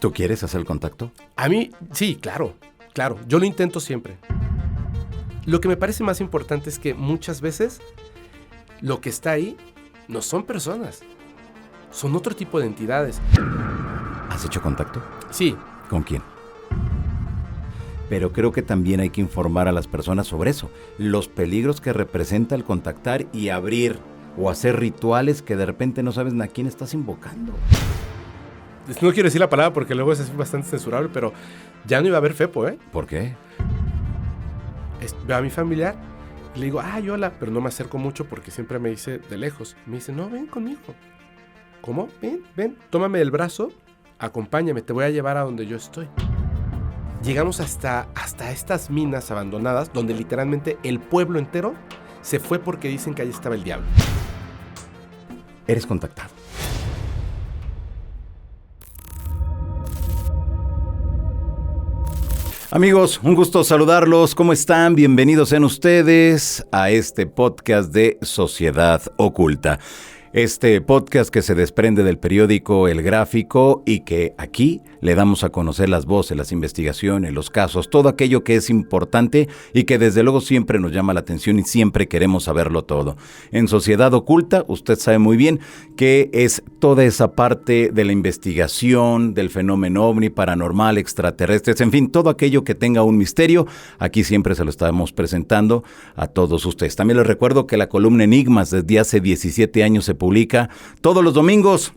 ¿Tú quieres hacer el contacto? A mí, sí, claro. Yo lo intento siempre. Lo que me parece más importante es que muchas veces lo que está ahí no son personas, son otro tipo de entidades. ¿Has hecho contacto? Sí. ¿Con quién? Pero creo que también hay que informar a las personas sobre eso, los peligros que representa el contactar y abrir o hacer rituales que de repente no sabes a quién estás invocando. No quiero decir la palabra porque luego es bastante censurable, pero ya no iba a haber Fepo, ¿eh? ¿Por qué? Veo a mi familiar y le digo, ay, hola, pero no me acerco mucho porque siempre me dice de lejos. Me dice, no, ven conmigo. ¿Cómo? Ven, tómame del brazo, acompáñame, te voy a llevar a donde yo estoy. Llegamos hasta estas minas abandonadas donde literalmente el pueblo entero se fue porque dicen que allí estaba el diablo. Eres contactado. Amigos, un gusto saludarlos. ¿Cómo están? Bienvenidos sean ustedes a este podcast de Sociedad Oculta. Este podcast que se desprende del periódico El Gráfico y que aquí le damos a conocer las voces, las investigaciones, los casos, todo aquello que es importante y que desde luego siempre nos llama la atención y siempre queremos saberlo todo. En Sociedad Oculta, usted sabe muy bien que es toda esa parte de la investigación, del fenómeno ovni, paranormal, extraterrestres, en fin, todo aquello que tenga un misterio, aquí siempre se lo estamos presentando a todos ustedes. También les recuerdo que la columna Enigmas desde hace 17 años se publica todos los domingos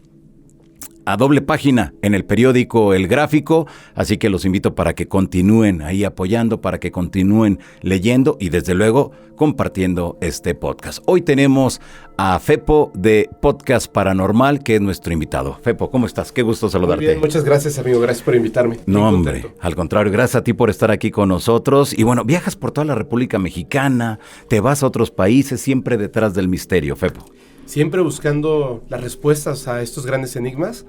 a doble página en el periódico El Gráfico, así que los invito para que continúen ahí apoyando, para que continúen leyendo y desde luego compartiendo este podcast. Hoy tenemos a Fepo de Podcast Paranormal, que es nuestro invitado. Fepo, ¿cómo estás? Qué gusto saludarte. Muy bien, muchas gracias, amigo, gracias por invitarme. No, hombre, al contrario, gracias a ti por estar aquí con nosotros. Y bueno, viajas por toda la República Mexicana, te vas a otros países, siempre detrás del misterio, Fepo. Siempre buscando las respuestas a estos grandes enigmas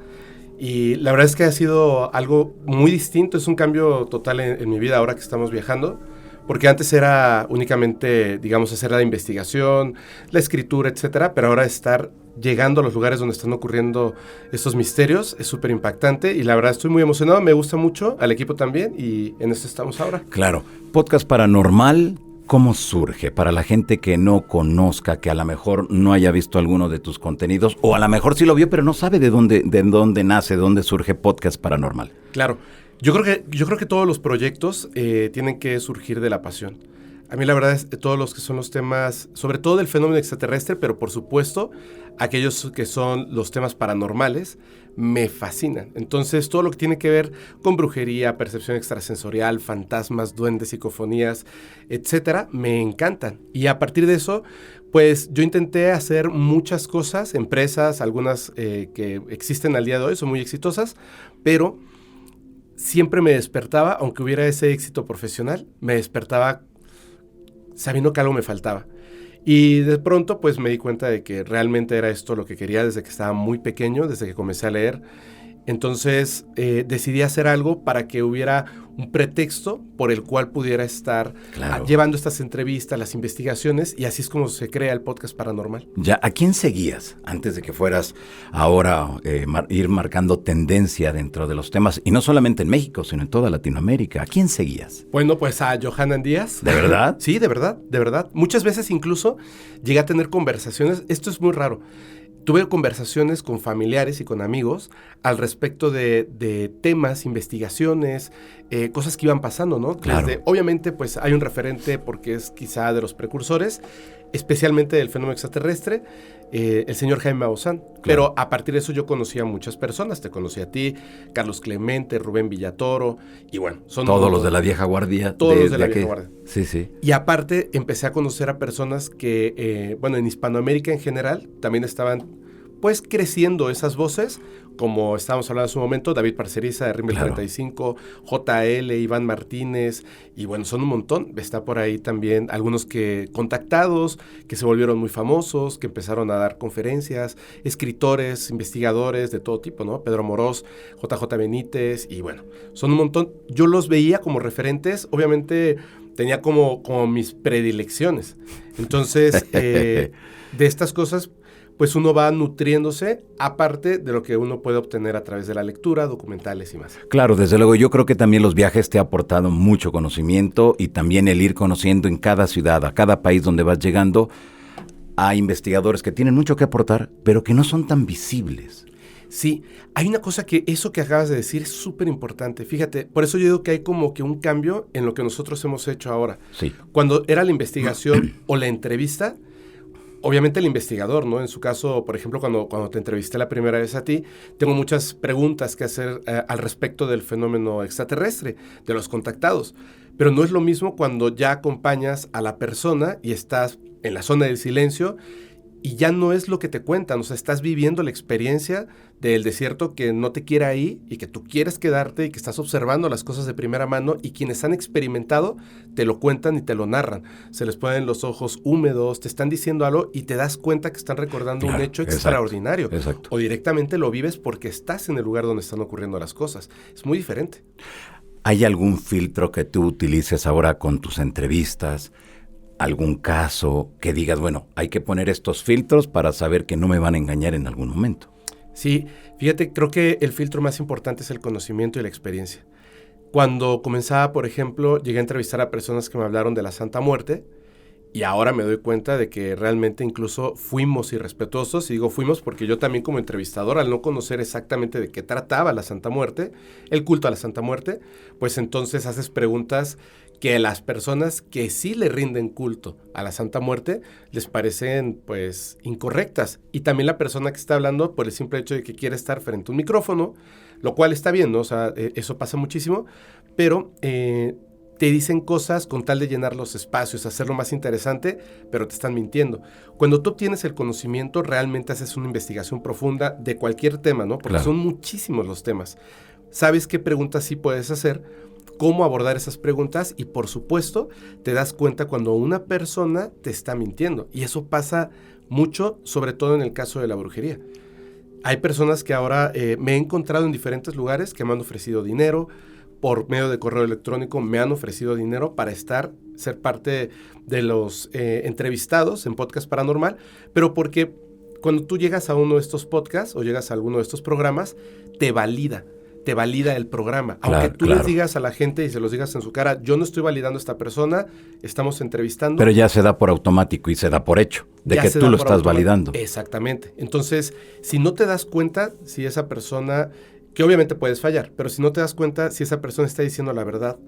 y la verdad es que ha sido algo muy distinto, es un cambio total en mi vida ahora que estamos viajando, porque antes era únicamente, digamos, hacer la investigación, la escritura, etcétera, pero ahora estar llegando a los lugares donde están ocurriendo estos misterios es súper impactante y la verdad estoy muy emocionado, me gusta mucho, al equipo también y en esto estamos ahora. Claro, Podcast Paranormal. ¿Cómo surge? Para la gente que no conozca, que a lo mejor no haya visto alguno de tus contenidos, o a lo mejor sí lo vio, pero no sabe de dónde nace, de dónde surge Podcast Paranormal. Claro, yo creo que todos los proyectos tienen que surgir de la pasión. A mí la verdad es que todos los que son los temas, sobre todo del fenómeno extraterrestre, pero por supuesto aquellos que son los temas paranormales, me fascinan. Entonces todo lo que tiene que ver con brujería, percepción extrasensorial, fantasmas, duendes, psicofonías, etcétera, me encantan. Y a partir de eso, pues yo intenté hacer muchas cosas, empresas, algunas que existen al día de hoy, son muy exitosas, pero siempre me despertaba, aunque hubiera ese éxito profesional, me despertaba sabiendo que algo me faltaba. Y de pronto pues me di cuenta de que realmente era esto lo que quería desde que estaba muy pequeño, desde que comencé a leer. Entonces decidí hacer algo para que hubiera un pretexto por el cual pudiera estar llevando estas entrevistas, las investigaciones, y así es como se crea el Podcast Paranormal. Ya, ¿a quién seguías antes de que fueras ahora ir marcando tendencia dentro de los temas? Y no solamente en México, sino en toda Latinoamérica. ¿A quién seguías? Bueno, pues a Johanan Díaz. ¿De verdad? Sí, de verdad. Muchas veces incluso llegué a tener conversaciones, esto es muy raro. Tuve conversaciones con familiares y con amigos al respecto de temas, investigaciones, cosas que iban pasando, ¿no? Claro. Obviamente, pues hay un referente porque es quizá de los precursores, especialmente del fenómeno extraterrestre, el señor Jaime Maussan. Claro. Pero a partir de eso yo conocí a muchas personas. Te conocí a ti, Carlos Clemente, Rubén Villatoro, y bueno, son todos los de la vieja guardia. Todos los de la vieja guardia. Sí, sí. Y aparte empecé a conocer a personas que, en Hispanoamérica en general también estaban pues creciendo esas voces, como estábamos hablando hace un momento, David Parceriza de Rimmel 35, JL, Iván Martínez, y bueno, son un montón. Está por ahí también algunos que contactados, que se volvieron muy famosos, que empezaron a dar conferencias, escritores, investigadores de todo tipo, ¿no? Pedro Amorós, JJ Benítez, y bueno, son un montón. Yo los veía como referentes, obviamente tenía como mis predilecciones. Entonces, de estas cosas, pues uno va nutriéndose aparte de lo que uno puede obtener a través de la lectura, documentales y más. Claro, desde luego, yo creo que también los viajes te han aportado mucho conocimiento y también el ir conociendo en cada ciudad, a cada país donde vas llegando, a investigadores que tienen mucho que aportar, pero que no son tan visibles. Sí, hay una cosa que eso que acabas de decir es súper importante. Fíjate, por eso yo digo que hay como que un cambio en lo que nosotros hemos hecho ahora. Sí. Cuando era la investigación o la entrevista, obviamente el investigador, ¿no? En su caso, por ejemplo, cuando te entrevisté la primera vez a ti, tengo muchas preguntas que hacer al respecto del fenómeno extraterrestre, de los contactados. Pero no es lo mismo cuando ya acompañas a la persona y estás en la zona del silencio y ya no es lo que te cuentan, o sea, estás viviendo la experiencia del desierto que no te quiere ahí y que tú quieres quedarte y que estás observando las cosas de primera mano y quienes han experimentado te lo cuentan y te lo narran. Se les ponen los ojos húmedos, te están diciendo algo y te das cuenta que están recordando un hecho extraordinario. Exacto. O directamente lo vives porque estás en el lugar donde están ocurriendo las cosas. Es muy diferente. ¿Hay algún filtro que tú utilices ahora con tus entrevistas? ¿Algún caso que digas, bueno, hay que poner estos filtros para saber que no me van a engañar en algún momento? Sí, fíjate, creo que el filtro más importante es el conocimiento y la experiencia. Cuando comenzaba, por ejemplo, llegué a entrevistar a personas que me hablaron de la Santa Muerte y ahora me doy cuenta de que realmente incluso fuimos irrespetuosos, y digo fuimos porque yo también como entrevistador, al no conocer exactamente de qué trataba la Santa Muerte, el culto a la Santa Muerte, pues entonces haces preguntas que a las personas que sí le rinden culto a la Santa Muerte les parecen pues incorrectas. Y también la persona que está hablando por el simple hecho de que quiere estar frente a un micrófono, lo cual está bien, ¿no? O sea, eso pasa muchísimo, pero te dicen cosas con tal de llenar los espacios, hacerlo más interesante, pero te están mintiendo. Cuando tú obtienes el conocimiento, realmente haces una investigación profunda de cualquier tema, ¿no? Porque son muchísimos los temas. Sabes qué preguntas sí puedes hacer, cómo abordar esas preguntas y, por supuesto, te das cuenta cuando una persona te está mintiendo. Y eso pasa mucho, sobre todo en el caso de la brujería. Hay personas que ahora me he encontrado en diferentes lugares que me han ofrecido dinero, por medio de correo electrónico me han ofrecido dinero para ser parte de los entrevistados en Podcast Paranormal, pero porque cuando tú llegas a uno de estos podcasts o llegas a alguno de estos programas, te valida el programa. Aunque tú les digas a la gente y se los digas en su cara, yo no estoy validando a esta persona, estamos entrevistando. Pero ya se da por automático y se da por hecho, de que tú lo estás validando. Exactamente. Entonces, si no te das cuenta si esa persona, que obviamente puedes fallar, pero si no te das cuenta si esa persona está diciendo la verdad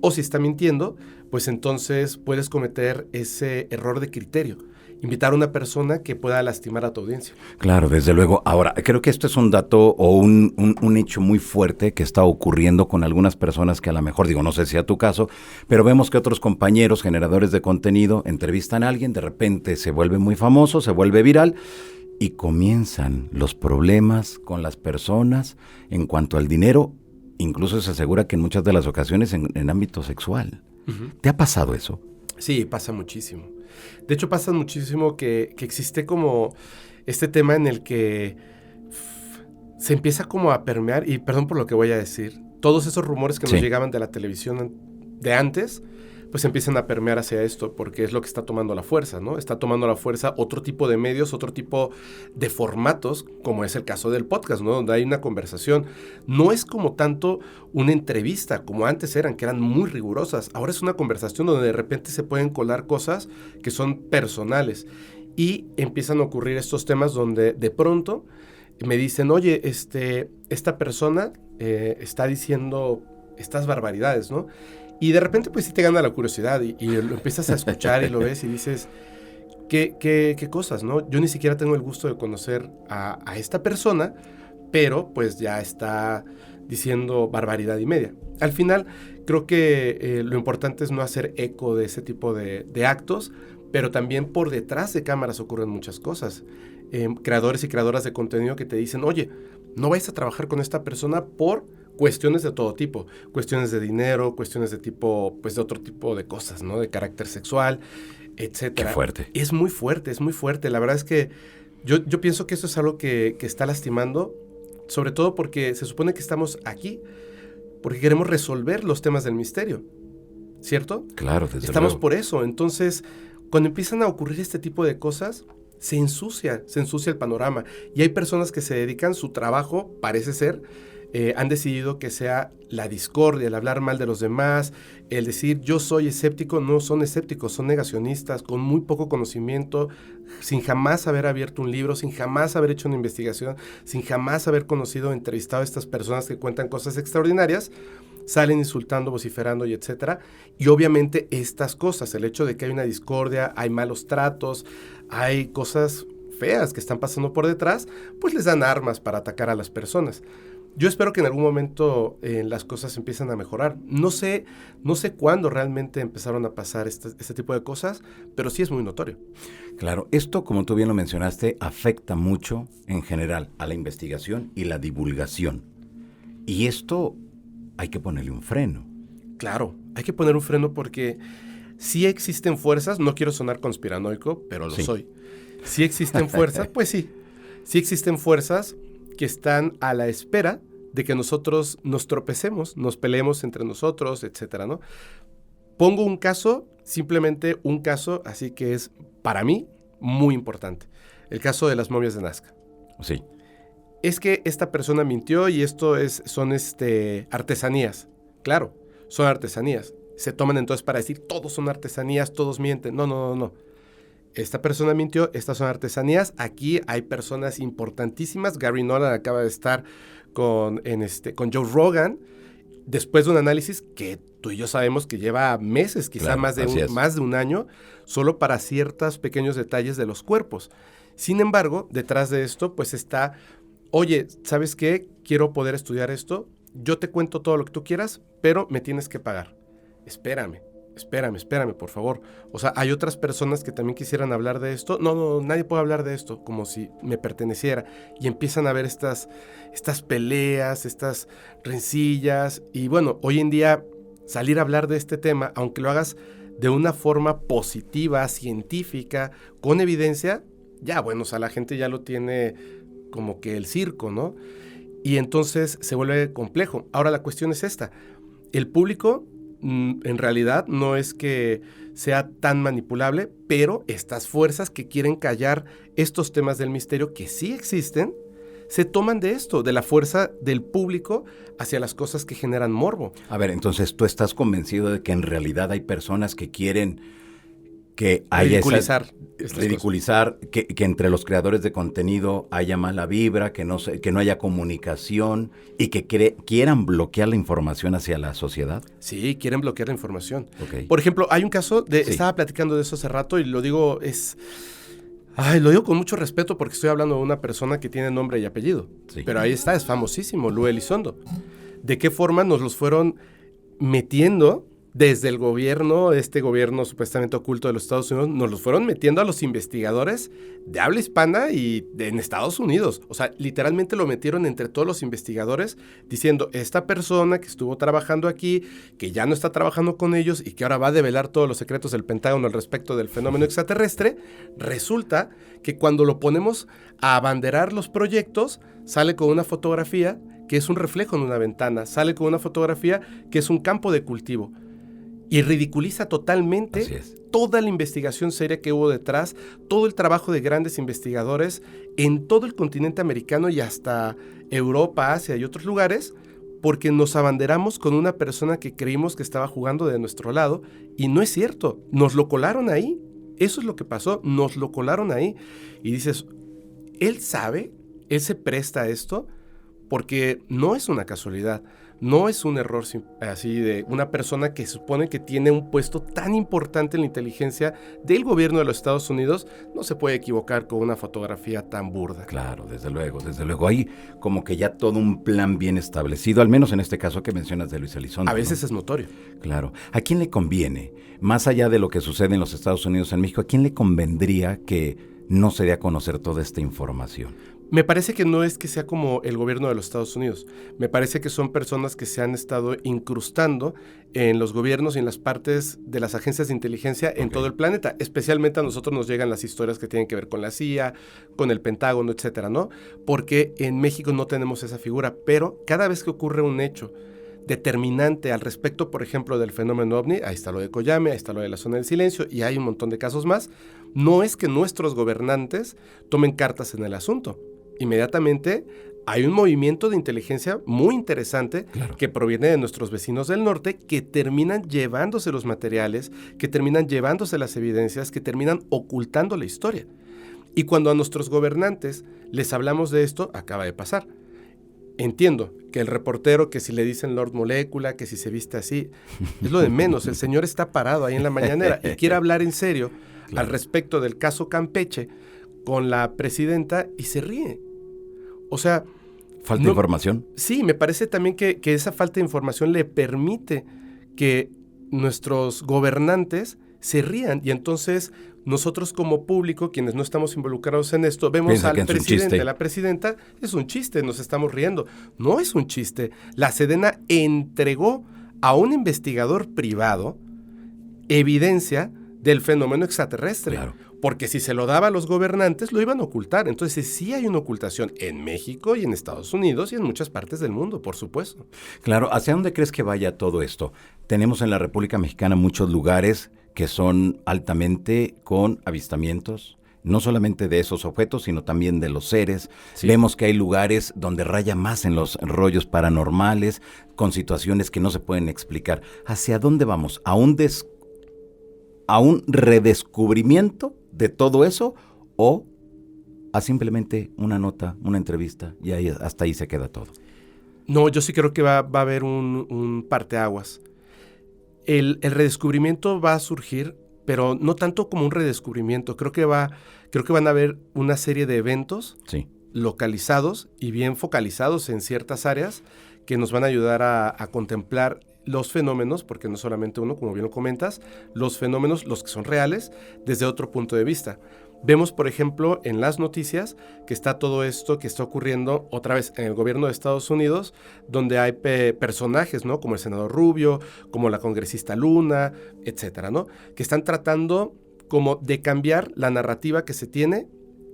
o si está mintiendo, pues entonces puedes cometer ese error de criterio. Invitar a una persona que pueda lastimar a tu audiencia. Claro, desde luego. Ahora, creo que esto es un dato o un hecho muy fuerte que está ocurriendo con algunas personas que a lo mejor, digo, no sé si sea tu caso, pero vemos que otros compañeros, generadores de contenido, entrevistan a alguien, de repente se vuelve muy famoso, se vuelve viral y comienzan los problemas con las personas en cuanto al dinero. Incluso se asegura que en muchas de las ocasiones en ámbito sexual. Uh-huh. ¿Te ha pasado eso? Sí, pasa muchísimo. De hecho, pasa muchísimo que existe como este tema en el que se empieza como a permear, y perdón por lo que voy a decir, todos esos rumores que nos llegaban de la televisión de antes, pues empiezan a permear hacia esto, porque es lo que está tomando la fuerza, ¿no? Está tomando la fuerza otro tipo de medios, otro tipo de formatos, como es el caso del podcast, ¿no? Donde hay una conversación. No es como tanto una entrevista, como antes eran, que eran muy rigurosas. Ahora es una conversación donde de repente se pueden colar cosas que son personales. Y empiezan a ocurrir estos temas donde de pronto me dicen, oye, esta persona está diciendo estas barbaridades, ¿no? Y de repente pues sí te gana la curiosidad y lo empiezas a escuchar y lo ves y dices, ¿qué cosas, no? Yo ni siquiera tengo el gusto de conocer a esta persona, pero pues ya está diciendo barbaridad y media. Al final creo que lo importante es no hacer eco de ese tipo de actos, pero también por detrás de cámaras ocurren muchas cosas. Creadores y creadoras de contenido que te dicen, oye, no vayas a trabajar con esta persona por cuestiones de todo tipo, cuestiones de dinero, cuestiones de tipo, pues de otro tipo de cosas, ¿no? De carácter sexual, etcétera. Qué fuerte. Es muy fuerte, es muy fuerte. La verdad es que yo pienso que eso es algo que está lastimando, sobre todo porque se supone que estamos aquí porque queremos resolver los temas del misterio, ¿cierto? Claro, desde Estamos luego. por eso. Entonces, cuando empiezan a ocurrir este tipo de cosas, se ensucia el panorama. Y hay personas que se dedican, su trabajo, parece ser, han decidido que sea la discordia, el hablar mal de los demás, el decir yo soy escéptico. No son escépticos, son negacionistas, con muy poco conocimiento, sin jamás haber abierto un libro, sin jamás haber hecho una investigación, sin jamás haber conocido, entrevistado a estas personas que cuentan cosas extraordinarias, salen insultando, vociferando y etcétera. Y obviamente estas cosas, el hecho de que hay una discordia, hay malos tratos, hay cosas feas que están pasando por detrás, pues les dan armas para atacar a las personas. Yo espero que en algún momento las cosas empiecen a mejorar. No sé cuándo realmente empezaron a pasar este tipo de cosas, pero sí es muy notorio. Claro, esto, como tú bien lo mencionaste, afecta mucho en general a la investigación y la divulgación. Y esto hay que ponerle un freno. Claro, hay que poner un freno porque sí existen fuerzas, no quiero sonar conspiranoico, pero lo soy. Sí existen fuerzas, pues sí existen fuerzas que están a la espera de que nosotros nos tropecemos, nos peleemos entre nosotros, etcétera, ¿no? Pongo un caso, simplemente un caso, así que es, para mí, muy importante. El caso de las momias de Nazca. Sí. Es que esta persona mintió y son artesanías. Claro, son artesanías. Se toman entonces para decir, todos son artesanías, todos mienten. No. Esta persona mintió, estas son artesanías. Aquí hay personas importantísimas. Gary Nolan acaba de estar con Joe Rogan, después de un análisis que tú y yo sabemos que lleva meses, quizá más de un año, solo para ciertos pequeños detalles de los cuerpos. Sin embargo, detrás de esto, pues está, oye, ¿sabes qué? Quiero poder estudiar esto. Yo te cuento todo lo que tú quieras, pero me tienes que pagar. Espérame, por favor. O sea, hay otras personas que también quisieran hablar de esto. No, nadie puede hablar de esto como si me perteneciera. Y empiezan a haber estas peleas, estas rencillas. Y bueno, hoy en día salir a hablar de este tema, aunque lo hagas de una forma positiva, científica, con evidencia, ya, bueno, o sea, la gente ya lo tiene como que el circo, ¿no? Y entonces se vuelve complejo. Ahora la cuestión es esta. El público en realidad no es que sea tan manipulable, pero estas fuerzas que quieren callar estos temas del misterio que sí existen, se toman de esto, de la fuerza del público hacia las cosas que generan morbo. A ver, entonces tú estás convencido de que en realidad hay personas que quieren que haya ridiculizar, que entre los creadores de contenido haya mala vibra, que no haya comunicación y que quieran bloquear la información hacia la sociedad. Sí, quieren bloquear la información. Okay. Por ejemplo, hay un caso estaba platicando de eso hace rato y lo digo con mucho respeto porque estoy hablando de una persona que tiene nombre y apellido. Sí. Pero ahí está, es famosísimo, Lue Elizondo. ¿De qué forma nos los fueron metiendo desde el gobierno, este gobierno supuestamente oculto de los Estados Unidos, nos los fueron metiendo a los investigadores de habla hispana y en Estados Unidos? O sea, literalmente lo metieron entre todos los investigadores diciendo, esta persona que estuvo trabajando aquí, que ya no está trabajando con ellos y que ahora va a develar todos los secretos del Pentágono al respecto del fenómeno extraterrestre, resulta que cuando lo ponemos a abanderar los proyectos, sale con una fotografía que es un reflejo en una ventana, sale con una fotografía que es un campo de cultivo. Y ridiculiza totalmente toda la investigación seria que hubo detrás, todo el trabajo de grandes investigadores en todo el continente americano y hasta Europa, Asia y otros lugares, porque nos abanderamos con una persona que creímos que estaba jugando de nuestro lado, y no es cierto, nos lo colaron ahí. Eso es lo que pasó, nos lo colaron ahí. Y dices, él sabe, él se presta a esto, porque no es una casualidad. No es un error así de una persona que supone que tiene un puesto tan importante en la inteligencia del gobierno de los Estados Unidos, no se puede equivocar con una fotografía tan burda. Claro, desde luego. Hay como que ya todo un plan bien establecido, al menos en este caso que mencionas de Luis Elizondo. A veces es notorio. Claro. ¿A quién le conviene? Más allá de lo que sucede en los Estados Unidos, en México, ¿a quién le convendría que no se dé a conocer toda esta información? Me parece que no es que sea como el gobierno de los Estados Unidos. Me parece que son personas que se han estado incrustando en los gobiernos y en las partes de las agencias de inteligencia en todo el planeta. Especialmente a nosotros nos llegan las historias que tienen que ver con la CIA, con el Pentágono, etcétera, ¿no? Porque en México no tenemos esa figura, pero cada vez que ocurre un hecho determinante al respecto, por ejemplo, del fenómeno OVNI, ahí está lo de Coyame, ahí está lo de la zona del silencio, y hay un montón de casos más, no es que nuestros gobernantes tomen cartas en el asunto. Inmediatamente hay un movimiento de inteligencia muy interesante que proviene de nuestros vecinos del norte, que terminan llevándose los materiales, que terminan llevándose las evidencias, que terminan ocultando la historia. Y cuando a nuestros gobernantes les hablamos de esto, acaba de pasar. Entiendo que el reportero, que si le dicen Lord Molécula, que si se viste así, es lo de menos. El señor está parado ahí en la mañanera y quiere hablar en serio al respecto del caso Campeche con la presidenta y se ríe. O sea... ¿Falta información? Sí, me parece también que esa falta de información le permite que nuestros gobernantes se rían y entonces nosotros como público, quienes no estamos involucrados en esto, vemos al presidente, a la presidenta, es un chiste, nos estamos riendo. No es un chiste. La Sedena entregó a un investigador privado evidencia del fenómeno extraterrestre. Claro. Porque si se lo daba a los gobernantes, lo iban a ocultar. Entonces sí hay una ocultación en México y en Estados Unidos y en muchas partes del mundo, por supuesto. Claro, ¿hacia dónde crees que vaya todo esto? Tenemos en la República Mexicana muchos lugares que son altamente con avistamientos, no solamente de esos objetos, sino también de los seres. Sí. Vemos que hay lugares donde raya más en los rollos paranormales, con situaciones que no se pueden explicar. ¿Hacia dónde vamos? ¿A un redescubrimiento de todo eso o a simplemente una nota, una entrevista y ahí, hasta ahí se queda todo? No, yo sí creo que va a haber un parteaguas. El redescubrimiento va a surgir, pero no tanto como un redescubrimiento. Creo que van a haber una serie de eventos localizados y bien focalizados en ciertas áreas que nos van a ayudar a contemplar los fenómenos, porque no solamente uno, como bien lo comentas, los fenómenos, los que son reales, desde otro punto de vista. Vemos, por ejemplo, en las noticias que está todo esto que está ocurriendo otra vez en el gobierno de Estados Unidos, donde hay personajes, ¿no? Como el senador Rubio, como la congresista Luna, etcétera, ¿no? Que están tratando como de cambiar la narrativa que se tiene,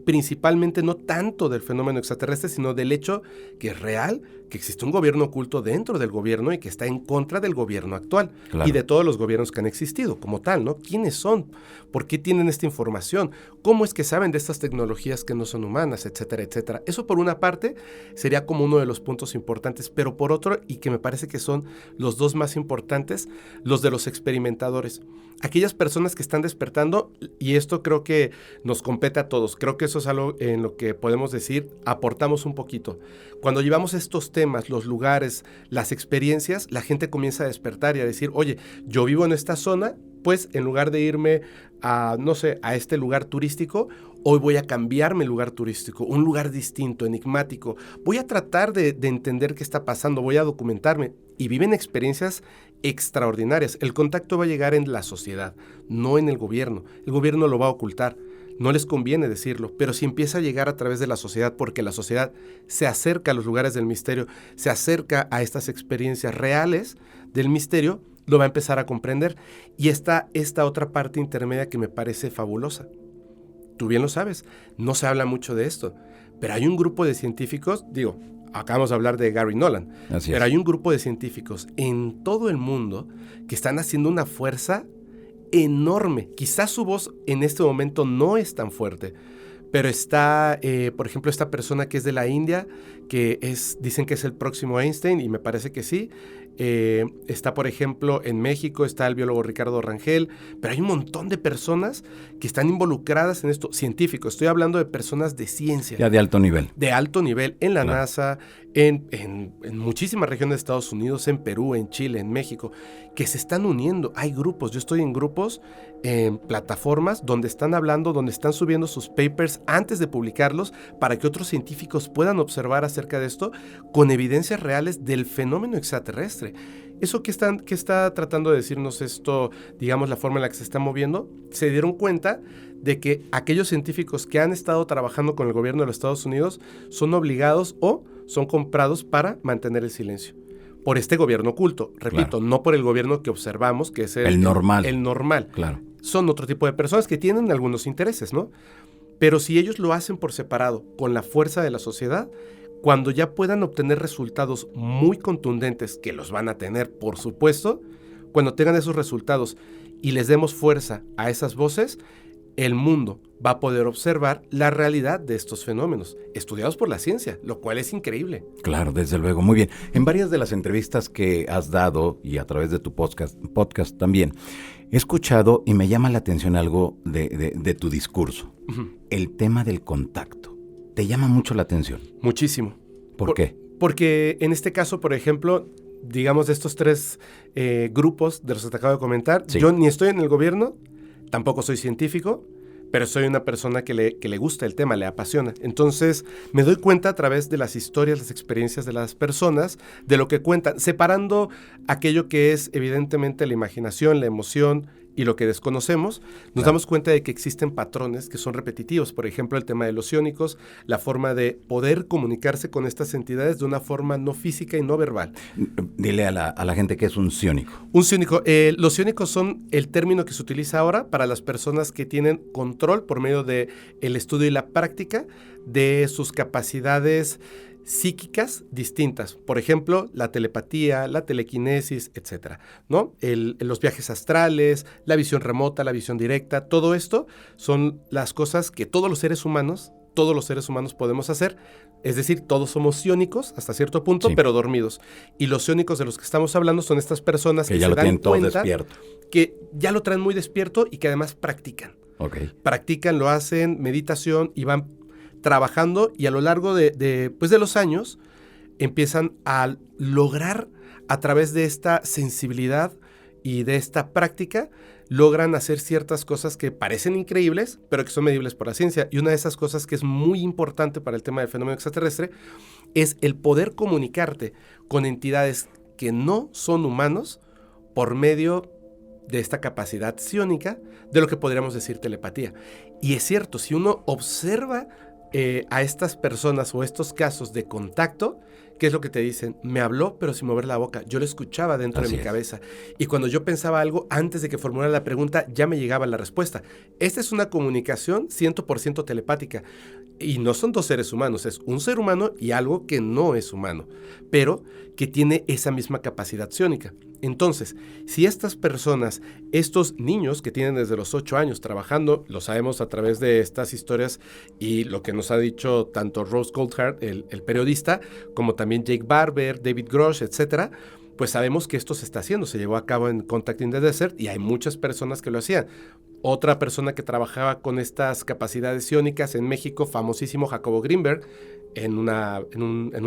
principalmente no tanto del fenómeno extraterrestre, sino del hecho que es real, que existe un gobierno oculto dentro del gobierno y que está en contra del gobierno actual y de todos los gobiernos que han existido como tal, ¿no? ¿Quiénes son? ¿Por qué tienen esta información? ¿Cómo es que saben de estas tecnologías que no son humanas, etcétera, etcétera? Eso por una parte sería como uno de los puntos importantes, pero por otro, y que me parece que son los dos más importantes, los de los experimentadores. Aquellas personas que están despertando, y esto creo que nos compete a todos, creo que eso es algo en lo que podemos decir, aportamos un poquito. Cuando llevamos estos temas, los lugares, las experiencias, la gente comienza a despertar y a decir, oye, yo vivo en esta zona, pues en lugar de irme a, no sé, a este lugar turístico, hoy voy a cambiarme el lugar turístico, un lugar distinto, enigmático. Voy a tratar de entender qué está pasando, voy a documentarme. Y viven experiencias extraordinarias. El contacto va a llegar en la sociedad, no en el gobierno. El gobierno lo va a ocultar. No les conviene decirlo, pero si empieza a llegar a través de la sociedad, porque la sociedad se acerca a los lugares del misterio, se acerca a estas experiencias reales del misterio, lo va a empezar a comprender. Y está esta otra parte intermedia que me parece fabulosa. Tú bien lo sabes, no se habla mucho de esto, pero hay un grupo de científicos, acabamos de hablar de Gary Nolan, pero hay un grupo de científicos en todo el mundo que están haciendo una fuerza enorme. Quizás su voz en este momento no es tan fuerte, pero está, por ejemplo, esta persona que es de la India, dicen que es el próximo Einstein, y me parece que sí. Está, por ejemplo, en México, está el biólogo Ricardo Rangel, pero hay un montón de personas que están involucradas en esto, científicos. Estoy hablando de personas de ciencia. Ya de alto nivel. De alto nivel, en la NASA, en muchísimas regiones de Estados Unidos, en Perú, en Chile, en México, que se están uniendo. Hay grupos, yo estoy en grupos, en plataformas donde están hablando, donde están subiendo sus papers antes de publicarlos para que otros científicos puedan observar acerca de esto con evidencias reales del fenómeno extraterrestre. Eso que está tratando de decirnos esto, digamos, la forma en la que se está moviendo, se dieron cuenta de que aquellos científicos que han estado trabajando con el gobierno de los Estados Unidos son obligados o son comprados para mantener el silencio. Por este gobierno oculto, repito, no por el gobierno que observamos, que es el normal. El normal. Claro. Son otro tipo de personas que tienen algunos intereses, ¿no? Pero si ellos lo hacen por separado, con la fuerza de la sociedad, Cuando ya puedan obtener resultados muy contundentes, que los van a tener, por supuesto, cuando tengan esos resultados y les demos fuerza a esas voces, el mundo va a poder observar la realidad de estos fenómenos, estudiados por la ciencia, lo cual es increíble. Claro, desde luego. Muy bien. En varias de las entrevistas que has dado y a través de tu podcast también, he escuchado y me llama la atención algo de tu discurso. Uh-huh. El tema del contacto. ¿Te llama mucho la atención? Muchísimo. ¿Por qué? Porque en este caso, por ejemplo, digamos de estos 3 grupos de los que te acabo de comentar, sí. Yo ni estoy en el gobierno, tampoco soy científico, pero soy una persona que le gusta el tema, le apasiona. Entonces, me doy cuenta a través de las historias, las experiencias de las personas, de lo que cuentan, separando aquello que es evidentemente la imaginación, la emoción y lo que desconocemos, nos damos cuenta de que existen patrones que son repetitivos. Por ejemplo, el tema de los psiónicos, la forma de poder comunicarse con estas entidades de una forma no física y no verbal. Dile a la gente que es un psiónico. Un psiónico. Los psiónicos son el término que se utiliza ahora para las personas que tienen control por medio del estudio y la práctica de sus capacidades psíquicas distintas. Por ejemplo, la telepatía, la telequinesis, etcétera, ¿no? Los viajes astrales, la visión remota, la visión directa, todo esto son las cosas que todos los seres humanos podemos hacer. Es decir, todos somos psiónicos hasta cierto punto, sí, pero dormidos. Y los psiónicos de los que estamos hablando son estas personas que ya se lo dan tienen todo cuenta despierto, que ya lo traen muy despierto y que además practican. Okay. Practican, lo hacen, meditación y van trabajando, y a lo largo de los años empiezan a lograr, a través de esta sensibilidad y de esta práctica, logran hacer ciertas cosas que parecen increíbles, pero que son medibles por la ciencia. Y una de esas cosas que es muy importante para el tema del fenómeno extraterrestre es el poder comunicarte con entidades que no son humanos por medio de esta capacidad psiónica, de lo que podríamos decir telepatía. Y es cierto, si uno observa a estas personas o estos casos de contacto, ¿qué es lo que te dicen? Me habló, pero sin mover la boca. Yo lo escuchaba dentro de mi cabeza. Y cuando yo pensaba algo, antes de que formulara la pregunta, ya me llegaba la respuesta. Esta es una comunicación 100% telepática. Y no son 2 seres humanos, es un ser humano y algo que no es humano, pero que tiene esa misma capacidad psiónica. Entonces, si estas personas, estos niños que tienen desde los 8 años trabajando, lo sabemos a través de estas historias y lo que nos ha dicho tanto Rose Goldhart, el periodista, como también Jake Barber, David Grosh, etcétera, pues sabemos que esto se está haciendo, se llevó a cabo en Contact in the Desert y hay muchas personas que lo hacían. Otra persona que trabajaba con estas capacidades psiónicas en México, famosísimo Jacobo Greenberg, en una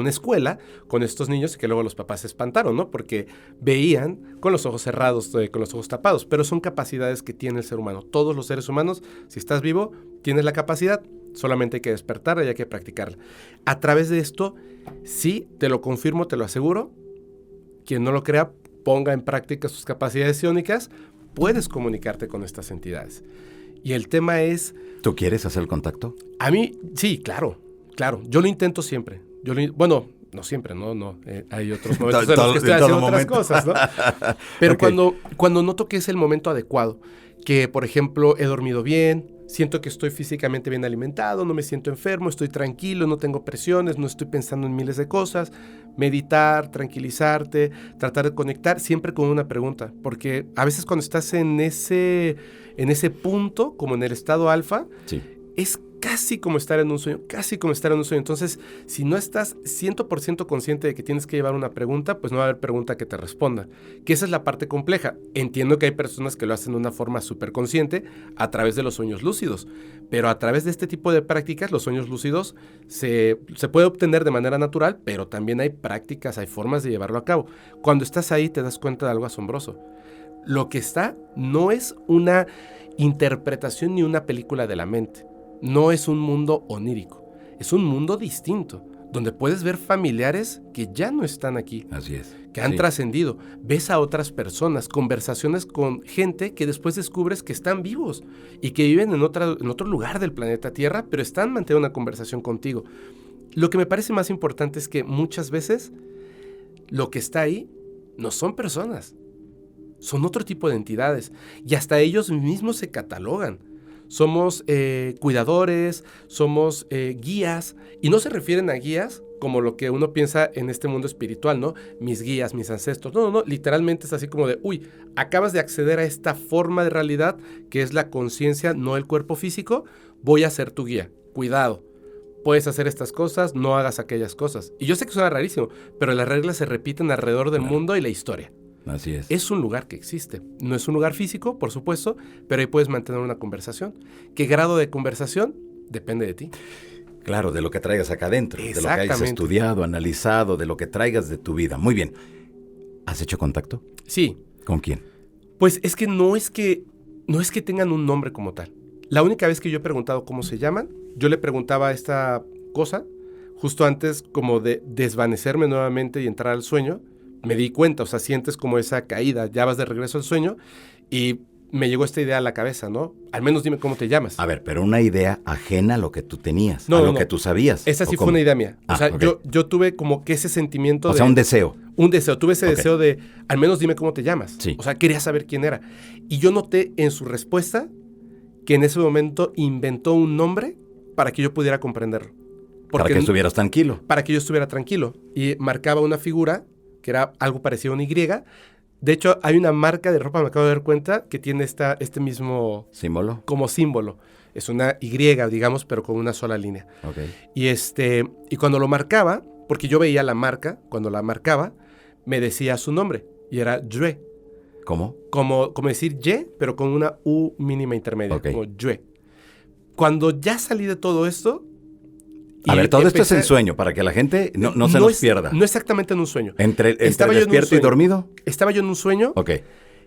escuela con estos niños, que luego los papás se espantaron, ¿no? Porque veían con los ojos cerrados, con los ojos tapados, pero son capacidades que tiene el ser humano. Todos los seres humanos, si estás vivo, tienes la capacidad, solamente hay que despertarla y hay que practicarla. A través de esto, sí, te lo confirmo, te lo aseguro, quien no lo crea, ponga en práctica sus capacidades psiónicas, puedes comunicarte con estas entidades. Y el tema es... ¿Tú quieres hacer el contacto? A mí, sí, claro. Yo lo intento siempre. Bueno, no siempre, ¿no? Hay otros momentos en los que estoy haciendo otras cosas, ¿no? Pero okay, cuando noto que es el momento adecuado, que, por ejemplo, he dormido bien, siento que estoy físicamente bien alimentado, no me siento enfermo, estoy tranquilo, no tengo presiones, no estoy pensando en miles de cosas, meditar, tranquilizarte, tratar de conectar, siempre con una pregunta, porque a veces cuando estás en ese punto, como en el estado alfa, sí, es casi como estar en un sueño. Entonces, si no estás 100% consciente de que tienes que llevar una pregunta, pues no va a haber pregunta que te responda. Que esa es la parte compleja. Entiendo que hay personas que lo hacen de una forma súper consciente a través de los sueños lúcidos, pero a través de este tipo de prácticas, los sueños lúcidos se puede obtener de manera natural, pero también hay prácticas, hay formas de llevarlo a cabo. Cuando estás ahí te das cuenta de algo asombroso. Lo que está no es una interpretación ni una película de la mente. No es un mundo onírico, es un mundo distinto, donde puedes ver familiares que ya no están aquí. Así es. Que han trascendido. Ves a otras personas, conversaciones con gente que después descubres que están vivos y que viven en otro lugar del planeta Tierra, pero están manteniendo una conversación contigo. Lo que me parece más importante es que muchas veces lo que está ahí no son personas, son otro tipo de entidades y hasta ellos mismos se catalogan. Somos cuidadores, somos guías, y no se refieren a guías como lo que uno piensa en este mundo espiritual, ¿no? Mis guías, mis ancestros. No, literalmente es así como de, acabas de acceder a esta forma de realidad que es la conciencia, no el cuerpo físico, voy a ser tu guía. Cuidado, puedes hacer estas cosas, no hagas aquellas cosas. Y yo sé que suena rarísimo, pero las reglas se repiten alrededor del mundo y la historia. Así es. Es un lugar que existe. No es un lugar físico, por supuesto, pero ahí puedes mantener una conversación. ¿Qué grado de conversación? Depende de ti. Claro, de lo que traigas acá adentro, de lo que hayas estudiado, analizado, de lo que traigas de tu vida. Muy bien. ¿Has hecho contacto? Sí. ¿Con quién? Pues es que no es que tengan un nombre como tal. La única vez que yo he preguntado cómo se llaman, yo le preguntaba esta cosa, justo antes como de desvanecerme nuevamente y entrar al sueño, me di cuenta, o sea, sientes como esa caída, ya vas de regreso al sueño y me llegó esta idea a la cabeza, ¿no? Al menos dime cómo te llamas. A ver, pero una idea ajena a lo que tú tenías, a lo que tú sabías. Esa sí fue una idea mía. O sea, okay. yo tuve como que ese sentimiento O sea, un deseo. Un deseo, tuve ese deseo de, al menos dime cómo te llamas. Sí. O sea, quería saber quién era. Y yo noté en su respuesta que en ese momento inventó un nombre para que yo pudiera comprenderlo. Para que estuvieras tranquilo. Para que yo estuviera tranquilo. Y marcaba una figura que era algo parecido a una Y. De hecho, hay una marca de ropa, me acabo de dar cuenta, que tiene este mismo... ¿Símbolo? Como símbolo. Es una Y, digamos, pero con una sola línea. Okay. Y cuando lo marcaba, porque yo veía la marca, cuando la marcaba, me decía su nombre. Y era Yue. ¿Cómo? Como decir Y, pero con una U mínima intermedia. Okay. Como Yue. Cuando ya salí de todo esto... A ver, todo esto es en sueño, para que la gente no se nos pierda. No exactamente en un sueño. ¿Entre despierto y dormido? Estaba yo en un sueño. Ok.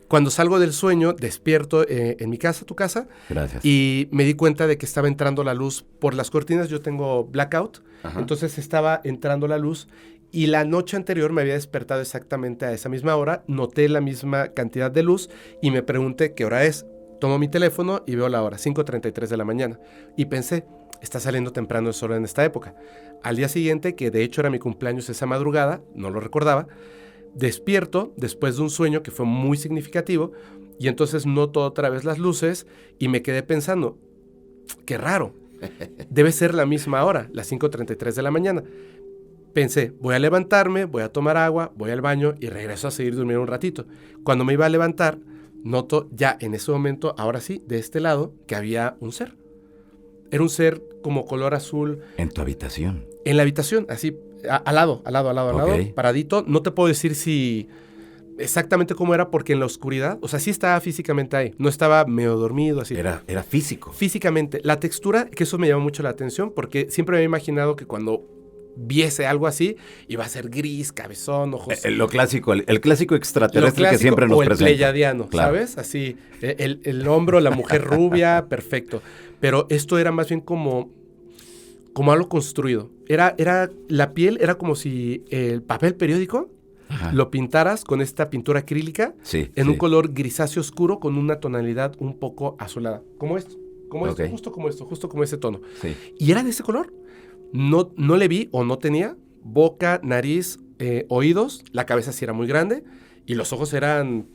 Cuando salgo del sueño, despierto en mi casa, tu casa. Gracias. Y me di cuenta de que estaba entrando la luz por las cortinas. Yo tengo blackout. Ajá. Entonces estaba entrando la luz. Y la noche anterior me había despertado exactamente a esa misma hora. Noté la misma cantidad de luz y me pregunté qué hora es. Tomo mi teléfono y veo la hora, 5:33 de la mañana. Y pensé, está saliendo temprano el sol en esta época. Al día siguiente, que de hecho era mi cumpleaños esa madrugada, no lo recordaba, despierto después de un sueño que fue muy significativo y entonces noto otra vez las luces y me quedé pensando, qué raro, debe ser la misma hora, las 5:33 de la mañana. Pensé, voy a levantarme, voy a tomar agua, voy al baño y regreso a seguir durmiendo un ratito. Cuando me iba a levantar, noto ya en ese momento, ahora sí, de este lado, que había un ser. Era un ser como color azul. ¿En tu habitación? En la habitación, así, al lado, paradito. No te puedo decir si exactamente cómo era, porque en la oscuridad, o sea, sí estaba físicamente ahí. No estaba medio dormido, así. Era físico. Físicamente. La textura, que eso me llamó mucho la atención, porque siempre me había imaginado que cuando viese algo así, iba a ser gris, cabezón, ojos... Lo clásico, el clásico extraterrestre que siempre nos presenta. O el pleyadiano, claro. ¿Sabes? Así, el hombro, la mujer rubia, perfecto. Pero esto era más bien como algo construido. La piel era como si el papel periódico lo pintaras con esta pintura acrílica en un color grisáceo oscuro con una tonalidad un poco azulada. Como esto, justo como ese tono. Sí. Y era de ese color. No le vi o no tenía boca, nariz, oídos. La cabeza sí era muy grande y los ojos eran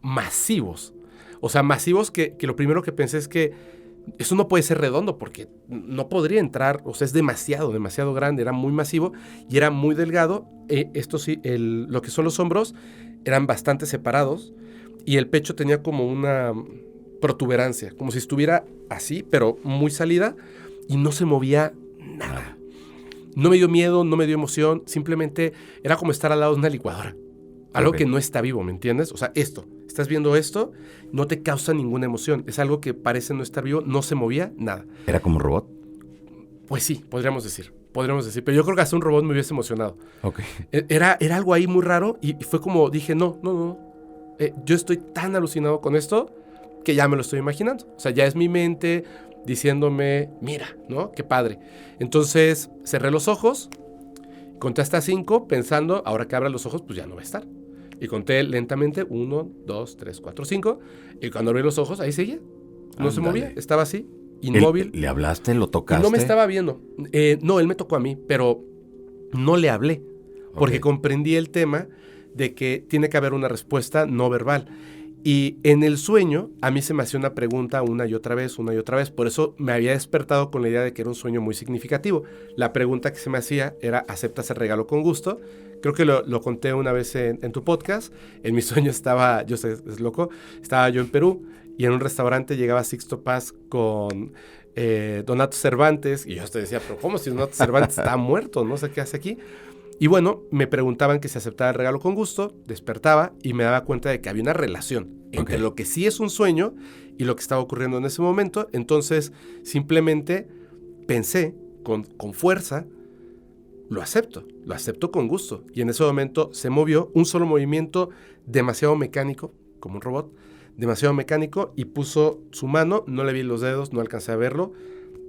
masivos. O sea, masivos que lo primero que pensé es que eso no puede ser redondo porque no podría entrar. O sea, es demasiado grande. Era muy masivo y era muy delgado. Esto sí, lo que son los hombros eran bastante separados y el pecho tenía como una protuberancia, como si estuviera así, pero muy salida y no se movía nada. No me dio miedo, no me dio emoción, simplemente era como estar al lado de una licuadora. Algo que no está vivo, ¿me entiendes? O sea, estás viendo esto, no te causa ninguna emoción. Es algo que parece no estar vivo, no se movía, nada. ¿Era como un robot? Pues sí, podríamos decir. Pero yo creo que hasta un robot me hubiese emocionado. Okay. Era algo ahí muy raro y fue como, dije, no. Yo estoy tan alucinado con esto que ya me lo estoy imaginando. O sea, ya es mi mente diciéndome, mira, ¿no? Qué padre. Entonces, cerré los ojos, conté hasta 5, pensando, ahora que abra los ojos, pues ya no va a estar. Y conté lentamente, 1, 2, 3, 4, 5. Y cuando abrí los ojos, ahí seguía. No se movía, estaba así, inmóvil. ¿Le hablaste? ¿Lo tocaste? No me estaba viendo. No, él me tocó a mí, pero no le hablé. Porque comprendí el tema de que tiene que haber una respuesta no verbal. Y en el sueño, a mí se me hacía una pregunta una y otra vez. Por eso me había despertado con la idea de que era un sueño muy significativo. La pregunta que se me hacía era, ¿aceptas el regalo con gusto? Creo que lo conté una vez en tu podcast. En mi sueño estaba, yo sé, es loco, estaba yo en Perú y en un restaurante llegaba Sixto Paz con Donato Cervantes. Y yo te decía, pero ¿cómo si Donato Cervantes está muerto? No sé qué hace aquí. Y bueno, me preguntaban que si aceptaba el regalo con gusto, despertaba y me daba cuenta de que había una relación entre lo que sí es un sueño y lo que estaba ocurriendo en ese momento. Entonces, simplemente pensé con fuerza, lo acepto con gusto. Y en ese momento se movió un solo movimiento demasiado mecánico, como un robot, demasiado mecánico, y puso su mano, no le vi los dedos, no alcancé a verlo,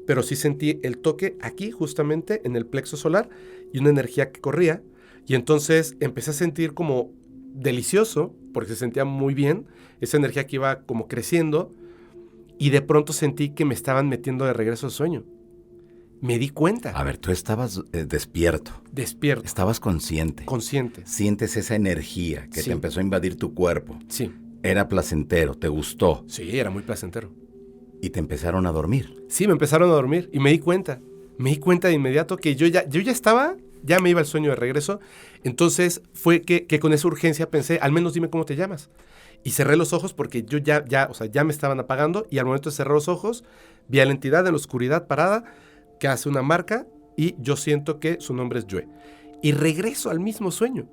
pero sí sentí el toque aquí, justamente en el plexo solar, y una energía que corría. Y entonces empecé a sentir como delicioso, porque se sentía muy bien, esa energía que iba como creciendo, y de pronto sentí que me estaban metiendo de regreso al sueño. Me di cuenta. A ver, tú estabas despierto. Despierto. Estabas consciente. Consciente. Sientes esa energía que Sí. te empezó a invadir tu cuerpo. Sí. Era placentero, te gustó. Sí, era muy placentero. Y te empezaron a dormir. Sí, me empezaron a dormir y me di cuenta. Me di cuenta de inmediato que yo ya estaba, ya me iba al sueño de regreso. Entonces fue que con esa urgencia pensé, al menos dime cómo te llamas. Y cerré los ojos porque yo ya me estaban apagando, y al momento de cerrar los ojos vi a la entidad en la oscuridad parada que hace una marca y yo siento que su nombre es Yue. Y regreso al mismo sueño.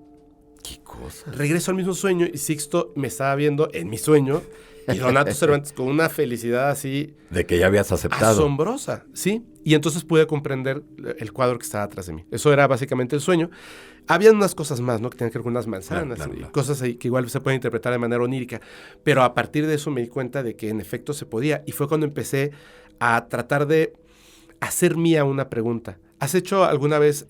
¿Qué cosa? Regreso al mismo sueño y Sixto me estaba viendo en mi sueño y Donato Cervantes con una felicidad así... De que ya habías aceptado. Asombrosa, sí. Y entonces pude comprender el cuadro que estaba atrás de mí. Eso era básicamente el sueño. Habían unas cosas más, ¿no? Que tenían que ver con unas manzanas, Claro. cosas ahí que igual se pueden interpretar de manera onírica. Pero a partir de eso me di cuenta de que en efecto se podía. Y fue cuando empecé a tratar de hacer mía una pregunta. ¿Has hecho alguna vez,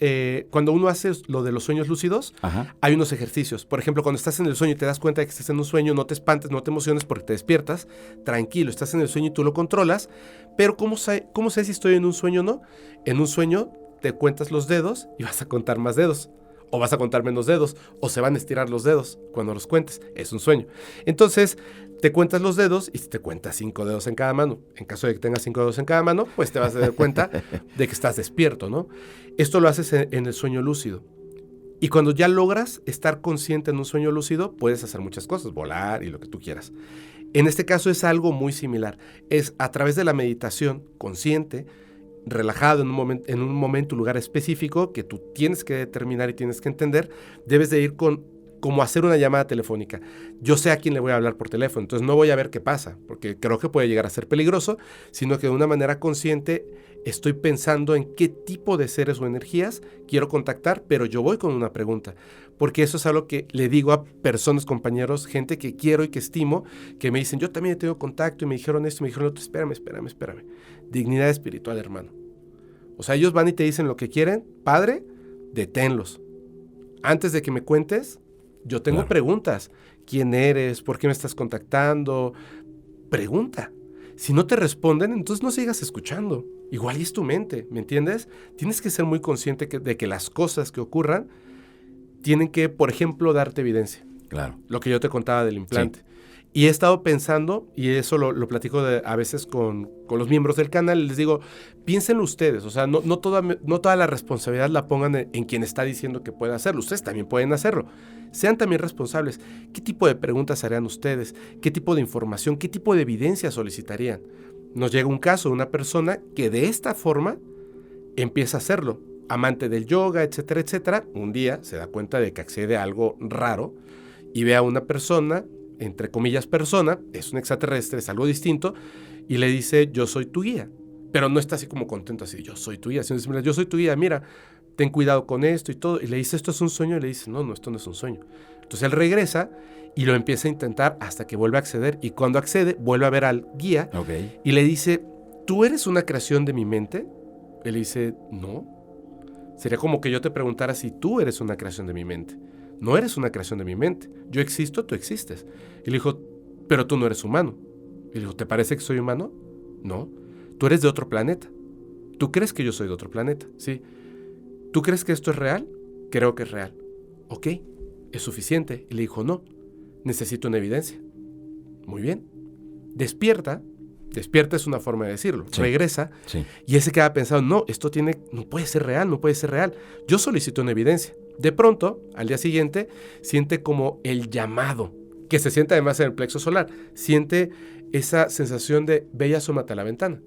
cuando uno hace lo de los sueños lúcidos, Ajá. hay unos ejercicios? Por ejemplo, cuando estás en el sueño y te das cuenta de que estás en un sueño, no te espantes, no te emociones porque te despiertas. Tranquilo, estás en el sueño y tú lo controlas. Pero ¿cómo sé si estoy en un sueño o no? En un sueño te cuentas los dedos y vas a contar más dedos. O vas a contar menos dedos. O se van a estirar los dedos cuando los cuentes. Es un sueño. Entonces, te cuentas los dedos y te cuentas 5 dedos en cada mano. En caso de que tengas 5 dedos en cada mano, pues te vas a dar cuenta de que estás despierto, ¿no? Esto lo haces en el sueño lúcido. Y cuando ya logras estar consciente en un sueño lúcido, puedes hacer muchas cosas, volar y lo que tú quieras. En este caso es algo muy similar. Es a través de la meditación consciente, relajado en un momento, un lugar específico que tú tienes que determinar y tienes que entender, debes de ir como hacer una llamada telefónica. Yo sé a quién le voy a hablar por teléfono, entonces no voy a ver qué pasa, porque creo que puede llegar a ser peligroso, sino que de una manera consciente estoy pensando en qué tipo de seres o energías quiero contactar, pero yo voy con una pregunta, porque eso es algo que le digo a personas, compañeros, gente que quiero y que estimo, que me dicen, yo también he tenido contacto y me dijeron esto, me dijeron otro, espérame. Dignidad espiritual, hermano. O sea, ellos van y te dicen lo que quieren, padre, deténlos. Antes de que me cuentes, yo tengo preguntas. ¿Quién eres? ¿Por qué me estás contactando? Pregunta. Si no te responden, entonces no sigas escuchando. Igual y es tu mente, ¿me entiendes? Tienes que ser muy consciente de que las cosas que ocurran tienen que, por ejemplo, darte evidencia. Claro. Lo que yo te contaba del implante. Sí. Y he estado pensando, y eso lo platico a veces con los miembros del canal, les digo, piénsenlo ustedes, o sea, no toda la responsabilidad la pongan en quien está diciendo que puede hacerlo, ustedes también pueden hacerlo. Sean también responsables. ¿Qué tipo de preguntas harían ustedes? ¿Qué tipo de información? ¿Qué tipo de evidencia solicitarían? Nos llega un caso de una persona que de esta forma empieza a hacerlo, amante del yoga, etcétera, etcétera. Un día se da cuenta de que accede a algo raro y ve a una persona, entre comillas persona, es un extraterrestre, es algo distinto, y le dice, yo soy tu guía. Pero no está así como contento, así, yo soy tu guía, sino dice, yo soy tu guía, mira, ten cuidado con esto y todo. Y le dice, ¿esto es un sueño? Y le dice, no, esto no es un sueño. Entonces él regresa y lo empieza a intentar hasta que vuelve a acceder. Y cuando accede, vuelve a ver al guía y le dice, ¿tú eres una creación de mi mente? Él le dice, no. Sería como que yo te preguntara si tú eres una creación de mi mente. No eres una creación de mi mente. Yo existo, tú existes. Y le dijo, pero tú no eres humano. Y le dijo, ¿te parece que soy humano? No. Tú eres de otro planeta. ¿Tú crees que yo soy de otro planeta? Sí. ¿Tú crees que esto es real? Creo que es real. Ok, es suficiente. Y le dijo, no, necesito una evidencia. Muy bien. Despierta es una forma de decirlo, Sí. regresa, Sí. y él se queda pensando, no puede ser real. Yo solicito una evidencia. De pronto, al día siguiente, siente como el llamado, que se siente además en el plexo solar, siente esa sensación de, ve y asómate a la ventana.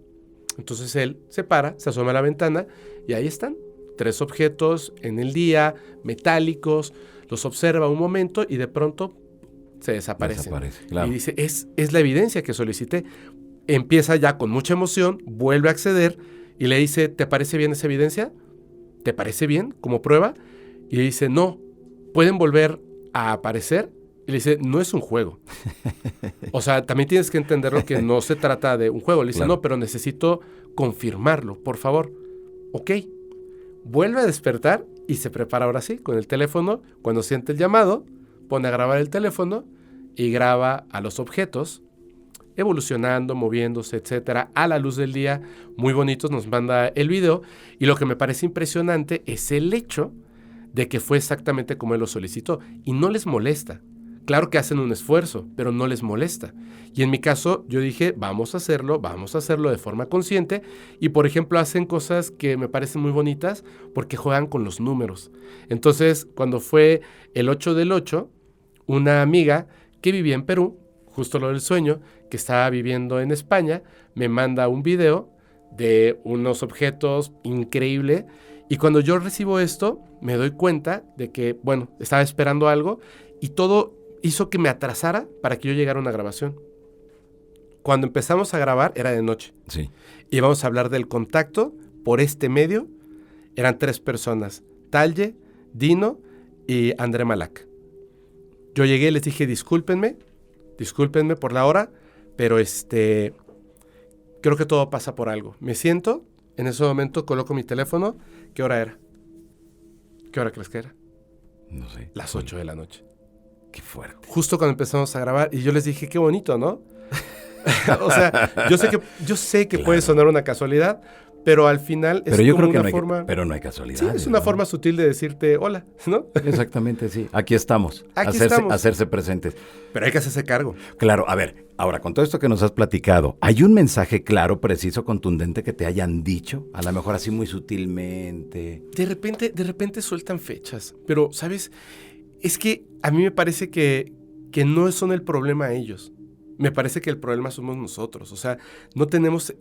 Entonces él se para, se asoma a la ventana, y ahí están, 3 objetos en el día, metálicos, los observa un momento, y de pronto se desaparecen. Claro. Y dice, es la evidencia que solicité. Empieza ya con mucha emoción, vuelve a acceder y le dice, ¿te parece bien esa evidencia? ¿Te parece bien como prueba? Y le dice, no, ¿pueden volver a aparecer? Y le dice, no es un juego. O sea, también tienes que entenderlo que no se trata de un juego. Le dice, Claro. no, pero necesito confirmarlo, por favor. Ok. Vuelve a despertar y se prepara ahora sí, con el teléfono. Cuando siente el llamado, pone a grabar el teléfono y graba a los objetos evolucionando, moviéndose, etcétera, a la luz del día, muy bonitos, nos manda el video, y lo que me parece impresionante es el hecho de que fue exactamente como él lo solicitó, y no les molesta. Claro que hacen un esfuerzo, pero no les molesta. Y en mi caso, yo dije, vamos a hacerlo de forma consciente, y por ejemplo, hacen cosas que me parecen muy bonitas, porque juegan con los números. Entonces, cuando fue el 8 del 8, una amiga que vivía en Perú, justo lo del sueño, que estaba viviendo en España, me manda un video de unos objetos increíble, y cuando yo recibo esto, me doy cuenta de que, bueno, estaba esperando algo, y todo hizo que me atrasara para que yo llegara a una grabación. Cuando empezamos a grabar, era de noche. Sí. Y vamos a hablar del contacto por este medio. Eran 3 personas, Talye, Dino y André Malak. Yo llegué y les dije, discúlpenme por la hora, pero creo que todo pasa por algo. Me siento, en ese momento coloco mi teléfono. ¿Qué hora era? ¿Qué hora crees que era? No sé. Las 8 de la noche. Qué fuerte. Justo cuando empezamos a grabar, y yo les dije, qué bonito, ¿no? O sea, yo sé que Claro. Puede sonar una casualidad, pero al final es Pero yo como creo que una no hay, forma... pero no hay casualidad. Sí, es una forma sutil de decirte hola, ¿no? Exactamente, sí. Aquí estamos. Aquí estamos. Hacerse presentes. Pero hay que hacerse cargo. Claro, a ver, ahora con todo esto que nos has platicado, ¿hay un mensaje claro, preciso, contundente que te hayan dicho? A lo mejor así muy sutilmente. De repente sueltan fechas, pero, ¿sabes? Es que a mí me parece que no son el problema ellos. Me parece que el problema somos nosotros. O sea, no tenemos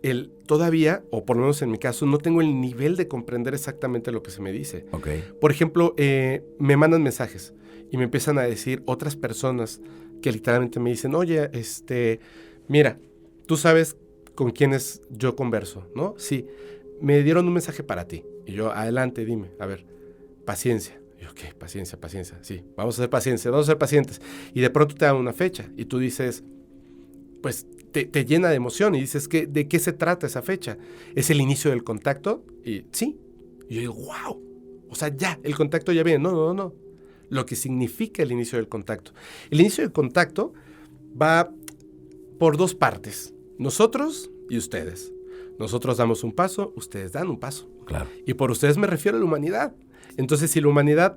todavía, o por lo menos en mi caso, no tengo el nivel de comprender exactamente lo que se me dice. Ok. Por ejemplo, me mandan mensajes y me empiezan a decir otras personas que literalmente me dicen, oye, mira, tú sabes con quiénes yo converso, ¿no? Sí, me dieron un mensaje para ti. Y yo, adelante, dime, a ver, paciencia. Y yo, ¿qué? Paciencia, sí, vamos a ser pacientes. Y de pronto te dan una fecha y tú dices, pues te llena de emoción y dices, ¿de qué se trata esa fecha? ¿Es el inicio del contacto? Y sí. Y yo digo, wow. O sea, ya, el contacto ya viene. No. Lo que significa el inicio del contacto. El inicio del contacto va por 2 partes. Nosotros y ustedes. Nosotros damos un paso, ustedes dan un paso. Claro. Y por ustedes me refiero a la humanidad. Entonces, si la humanidad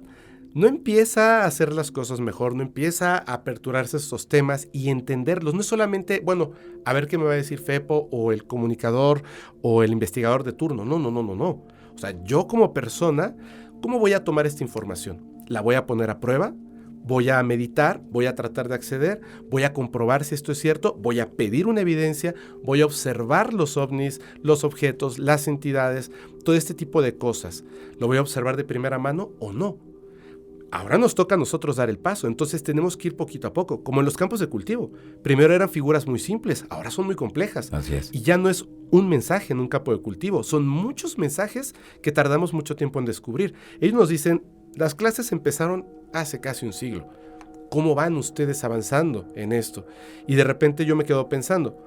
no empieza a hacer las cosas mejor, no empieza a aperturarse a estos temas y entenderlos, no es solamente, bueno, a ver qué me va a decir Fepo o el comunicador o el investigador de turno. No. O sea, yo como persona, ¿cómo voy a tomar esta información? ¿La voy a poner a prueba? ¿Voy a meditar? ¿Voy a tratar de acceder? ¿Voy a comprobar si esto es cierto? ¿Voy a pedir una evidencia? ¿Voy a observar los ovnis, los objetos, las entidades, todo este tipo de cosas? ¿Lo voy a observar de primera mano o no? Ahora nos toca a nosotros dar el paso, entonces tenemos que ir poquito a poco, como en los campos de cultivo. Primero eran figuras muy simples, ahora son muy complejas. Así es. Y ya no es un mensaje en un campo de cultivo, son muchos mensajes que tardamos mucho tiempo en descubrir. Ellos nos dicen, las clases empezaron hace casi un siglo. ¿Cómo van ustedes avanzando en esto? Y de repente yo me quedo pensando,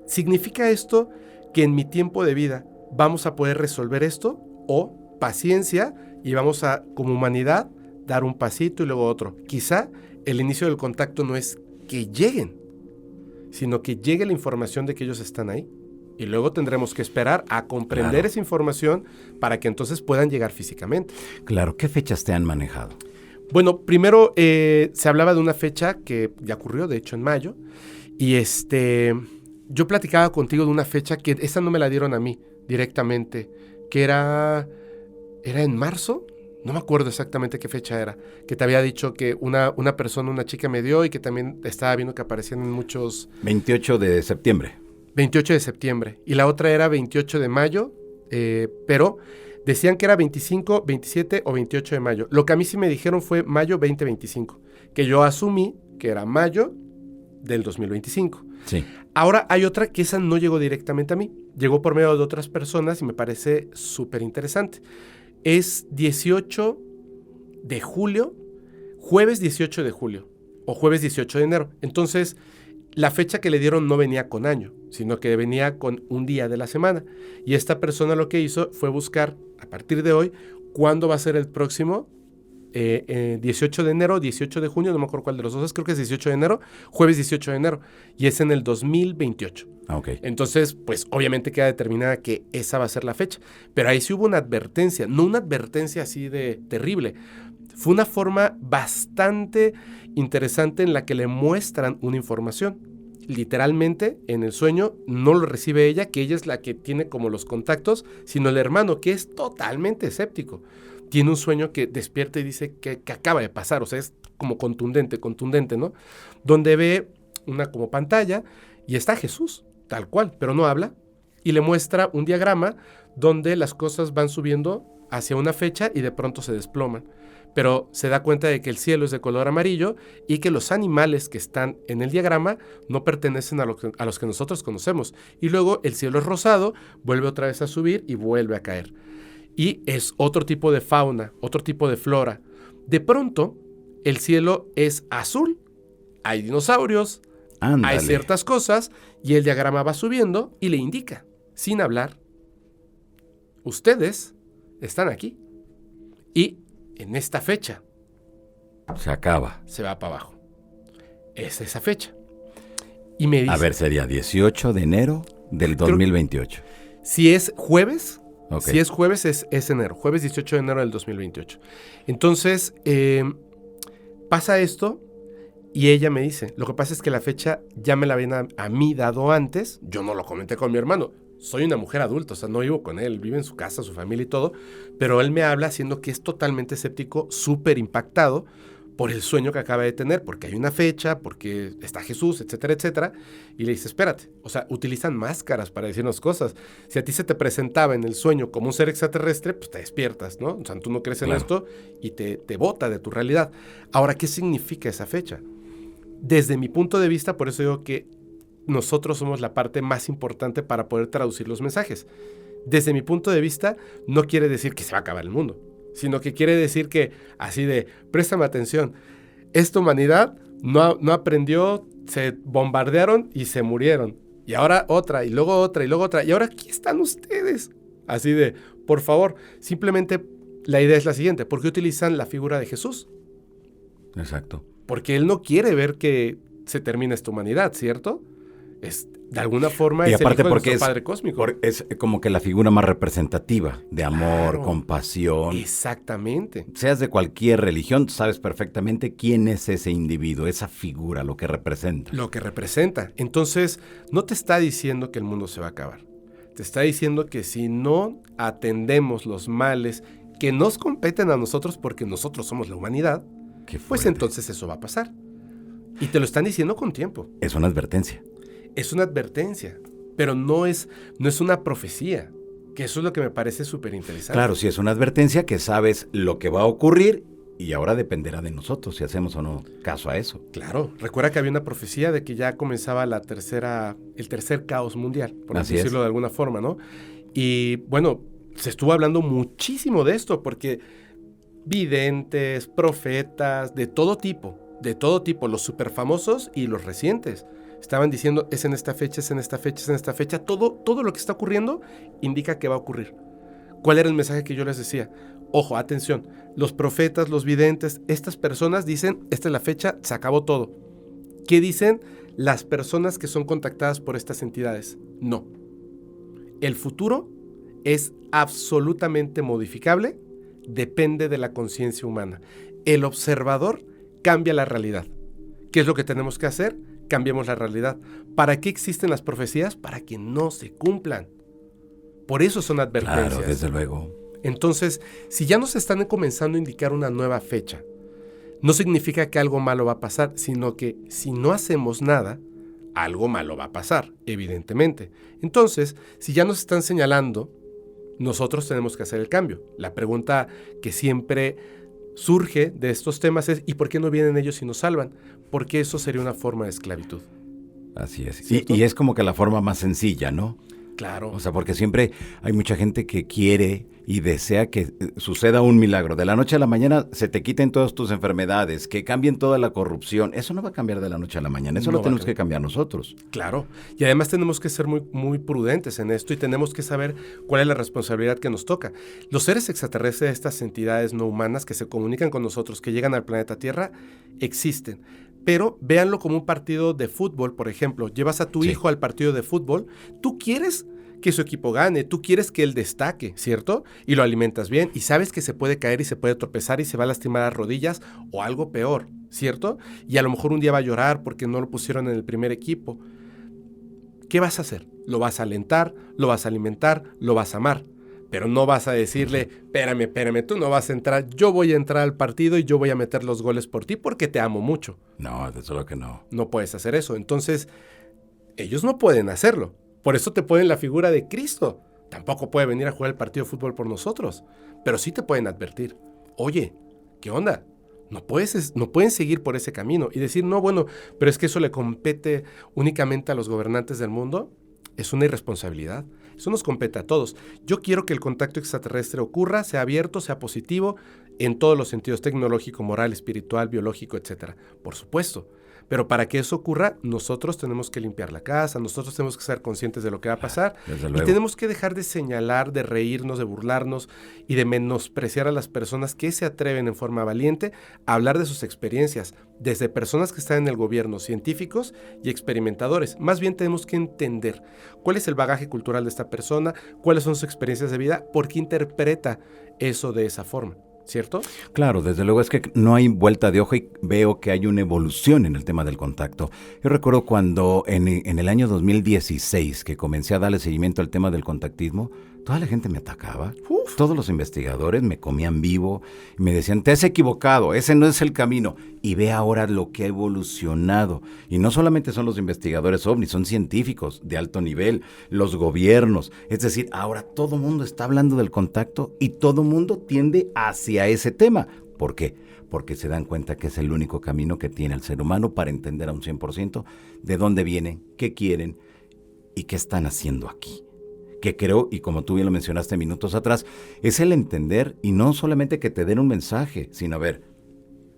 ¿significa esto que en mi tiempo de vida vamos a poder resolver esto? ¿O paciencia y vamos a, como humanidad, dar un pasito y luego otro? Quizá el inicio del contacto no es que lleguen, sino que llegue la información de que ellos están ahí. Y luego tendremos que esperar a comprender esa información para que entonces puedan llegar físicamente. Claro, ¿qué fechas te han manejado? Bueno, primero se hablaba de una fecha que ya ocurrió, de hecho en mayo, Y yo platicaba contigo de una fecha que esa no me la dieron a mí directamente, que era en marzo. No me acuerdo exactamente qué fecha era, que te había dicho que una persona, una chica me dio y que también estaba viendo que aparecían en muchos... 28 de septiembre. 28 de septiembre. Y la otra era 28 de mayo, pero decían que era 25, 27 o 28 de mayo. Lo que a mí sí me dijeron fue mayo 2025, que yo asumí que era mayo del 2025. Sí. Ahora hay otra que esa no llegó directamente a mí, llegó por medio de otras personas y me parece súper interesante. Es 18 de julio, jueves 18 de julio o jueves 18 de enero. Entonces, la fecha que le dieron no venía con año, sino que venía con un día de la semana. Y esta persona lo que hizo fue buscar, a partir de hoy, cuándo va a ser el próximo 18 de enero, 18 de junio, no me acuerdo cuál de los dos es, creo que es 18 de enero, jueves 18 de enero, y es en el 2028. Okay. Entonces, pues obviamente queda determinada que esa va a ser la fecha, pero ahí sí hubo una advertencia, no una advertencia así de terrible, fue una forma bastante interesante en la que le muestran una información. Literalmente, en el sueño, no lo recibe ella, que ella es la que tiene como los contactos, sino el hermano, que es totalmente escéptico. Tiene un sueño que despierta y dice que acaba de pasar, o sea, es como contundente, ¿no? Donde ve una como pantalla y está Jesús, tal cual, pero no habla, y le muestra un diagrama donde las cosas van subiendo hacia una fecha y de pronto se desploman. Pero se da cuenta de que el cielo es de color amarillo y que los animales que están en el diagrama no pertenecen a los que nosotros conocemos. Y luego el cielo es rosado, vuelve otra vez a subir y vuelve a caer. Y es otro tipo de fauna, otro tipo de flora. De pronto, el cielo es azul, hay dinosaurios, Ándale. hay ciertas cosas, y el diagrama va subiendo y le indica, sin hablar, ustedes están aquí. Y en esta fecha se acaba. se va para abajo. Es esa fecha. Y me dice... A ver, sería 18 de enero del 2028. Si es jueves... Okay. Si es jueves, es enero. Jueves 18 de enero del 2028. Entonces, pasa esto y ella me dice, lo que pasa es que la fecha ya me la habían a mí dado antes. Yo no lo comenté con mi hermano. Soy una mujer adulta, o sea, no vivo con él. Vive en su casa, su familia y todo. Pero él me habla siendo que es totalmente escéptico, súper impactado por el sueño que acaba de tener, porque hay una fecha, porque está Jesús, etcétera, etcétera, y le dice, espérate, o sea, utilizan máscaras para decirnos cosas. Si a ti se te presentaba en el sueño como un ser extraterrestre, pues te despiertas, ¿no? O sea, tú no crees en esto y te bota de tu realidad. Ahora, ¿qué significa esa fecha? Desde mi punto de vista, por eso digo que nosotros somos la parte más importante para poder traducir los mensajes. Desde mi punto de vista, no quiere decir que se va a acabar el mundo, sino que quiere decir que, así de, préstame atención, esta humanidad no aprendió, se bombardearon y se murieron. Y ahora otra, y luego otra, y luego otra. Y ahora aquí están ustedes. Así de, por favor, simplemente la idea es la siguiente. ¿Por qué utilizan la figura de Jesús? Exacto. Porque él no quiere ver que se termina esta humanidad, ¿cierto? De alguna forma y es aparte el hijo porque de nuestro Padre Cósmico. Es como que la figura más representativa de amor, Claro. compasión. Exactamente. Seas de cualquier religión, sabes perfectamente quién es ese individuo, esa figura, lo que representa. Lo que representa. Entonces, no te está diciendo que el mundo se va a acabar. Te está diciendo que si no atendemos los males que nos competen a nosotros porque nosotros somos la humanidad, Qué pues fuerte. entonces eso va a pasar. Y te lo están diciendo con tiempo. Es una advertencia. Es una advertencia, pero no es una profecía, que eso es lo que me parece súper interesante. Claro, sí es una advertencia que sabes lo que va a ocurrir y ahora dependerá de nosotros si hacemos o no caso a eso. Claro, recuerda que había una profecía de que ya comenzaba el tercer caos mundial, por Así decirlo es. de alguna forma, ¿no? Y bueno, se estuvo hablando muchísimo de esto, porque videntes, profetas, de todo tipo, los súper famosos y los recientes, estaban diciendo, es en esta fecha, es en esta fecha, es en esta fecha. Todo lo que está ocurriendo indica que va a ocurrir. ¿Cuál era el mensaje que yo les decía? Ojo, atención, los profetas, los videntes, estas personas dicen, esta es la fecha, se acabó todo. ¿Qué dicen las personas que son contactadas por estas entidades? No. El futuro es absolutamente modificable, depende de la conciencia humana. El observador cambia la realidad. ¿Qué es lo que tenemos que hacer? cambiemos la realidad. ¿Para qué existen las profecías? Para que no se cumplan. Por eso son advertencias. Claro, desde luego. Entonces, si ya nos están comenzando a indicar una nueva fecha, no significa que algo malo va a pasar, sino que si no hacemos nada, algo malo va a pasar, evidentemente. Entonces, si ya nos están señalando, nosotros tenemos que hacer el cambio. La pregunta que siempre surge de estos temas es, ¿y por qué no vienen ellos y nos salvan? Porque eso sería una forma de esclavitud. Así es. Y es como que la forma más sencilla, ¿no? Claro. O sea, porque siempre hay mucha gente que quiere y desea que suceda un milagro. De la noche a la mañana se te quiten todas tus enfermedades, que cambien toda la corrupción. Eso no va a cambiar de la noche a la mañana. Eso lo tenemos que cambiar nosotros. Claro. Y además tenemos que ser muy, muy prudentes en esto y tenemos que saber cuál es la responsabilidad que nos toca. Los seres extraterrestres, estas entidades no humanas que se comunican con nosotros, que llegan al planeta Tierra, existen. Pero véanlo como un partido de fútbol, por ejemplo. Llevas a tu hijo al partido de fútbol. Tú quieres que su equipo gane, tú quieres que él destaque, ¿cierto? Y lo alimentas bien y sabes que se puede caer y se puede tropezar y se va a lastimar las rodillas o algo peor, ¿cierto? Y a lo mejor un día va a llorar porque no lo pusieron en el primer equipo. ¿Qué vas a hacer? Lo vas a alentar, lo vas a alimentar, lo vas a amar. Pero no vas a decirle, espérame, tú no vas a entrar, yo voy a entrar al partido y yo voy a meter los goles por ti porque te amo mucho. No, desde luego que no. No puedes hacer eso. Entonces, ellos no pueden hacerlo. Por eso te ponen la figura de Cristo. Tampoco puede venir a jugar el partido de fútbol por nosotros. Pero sí te pueden advertir. Oye, ¿qué onda? No pueden seguir por ese camino y decir, no, bueno, pero es que eso le compete únicamente a los gobernantes del mundo. Es una irresponsabilidad. Eso nos compete a todos. Yo quiero que el contacto extraterrestre ocurra, sea abierto, sea positivo, en todos los sentidos, tecnológico, moral, espiritual, biológico, etc. Por supuesto. Pero para que eso ocurra, nosotros tenemos que limpiar la casa, nosotros tenemos que ser conscientes de lo que va a pasar y tenemos que dejar de señalar, de reírnos, de burlarnos y de menospreciar a las personas que se atreven en forma valiente a hablar de sus experiencias, desde personas que están en el gobierno, científicos y experimentadores. Más bien tenemos que entender cuál es el bagaje cultural de esta persona, cuáles son sus experiencias de vida, por qué interpreta eso de esa forma. ¿Cierto? Claro, desde luego es que no hay vuelta de hoja y veo que hay una evolución en el tema del contacto. Yo recuerdo cuando en el año 2016 que comencé a darle seguimiento al tema del contactismo, toda la gente me atacaba. Todos los investigadores me comían vivo y me decían, te has equivocado, ese no es el camino. Y ve ahora lo que ha evolucionado. Y no solamente son los investigadores ovnis, son científicos de alto nivel, los gobiernos. Es decir, ahora todo mundo está hablando del contacto y todo mundo tiende hacia ese tema. ¿Por qué? Porque se dan cuenta que es el único camino que tiene el ser humano para entender a un 100% de dónde vienen, qué quieren y qué están haciendo aquí. Que creo, y como tú bien lo mencionaste minutos atrás, es el entender y no solamente que te den un mensaje, sino a ver,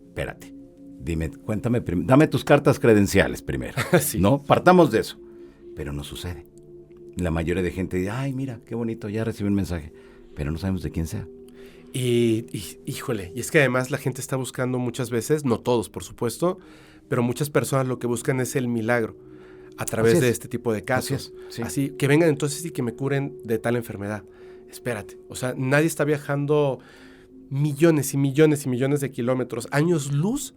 espérate, dime, cuéntame, dame tus cartas credenciales primero, sí. ¿no? Partamos de eso, pero no sucede. La mayoría de gente dice, ay, mira, qué bonito, ya recibí un mensaje, pero no sabemos de quién sea. Híjole, y es que además la gente está buscando muchas veces, no todos por supuesto, pero muchas personas lo que buscan es el milagro. A través de este tipo de casos. Así, que vengan entonces y que me curen de tal enfermedad. Espérate, o sea, nadie está viajando millones y millones y millones de kilómetros, años luz,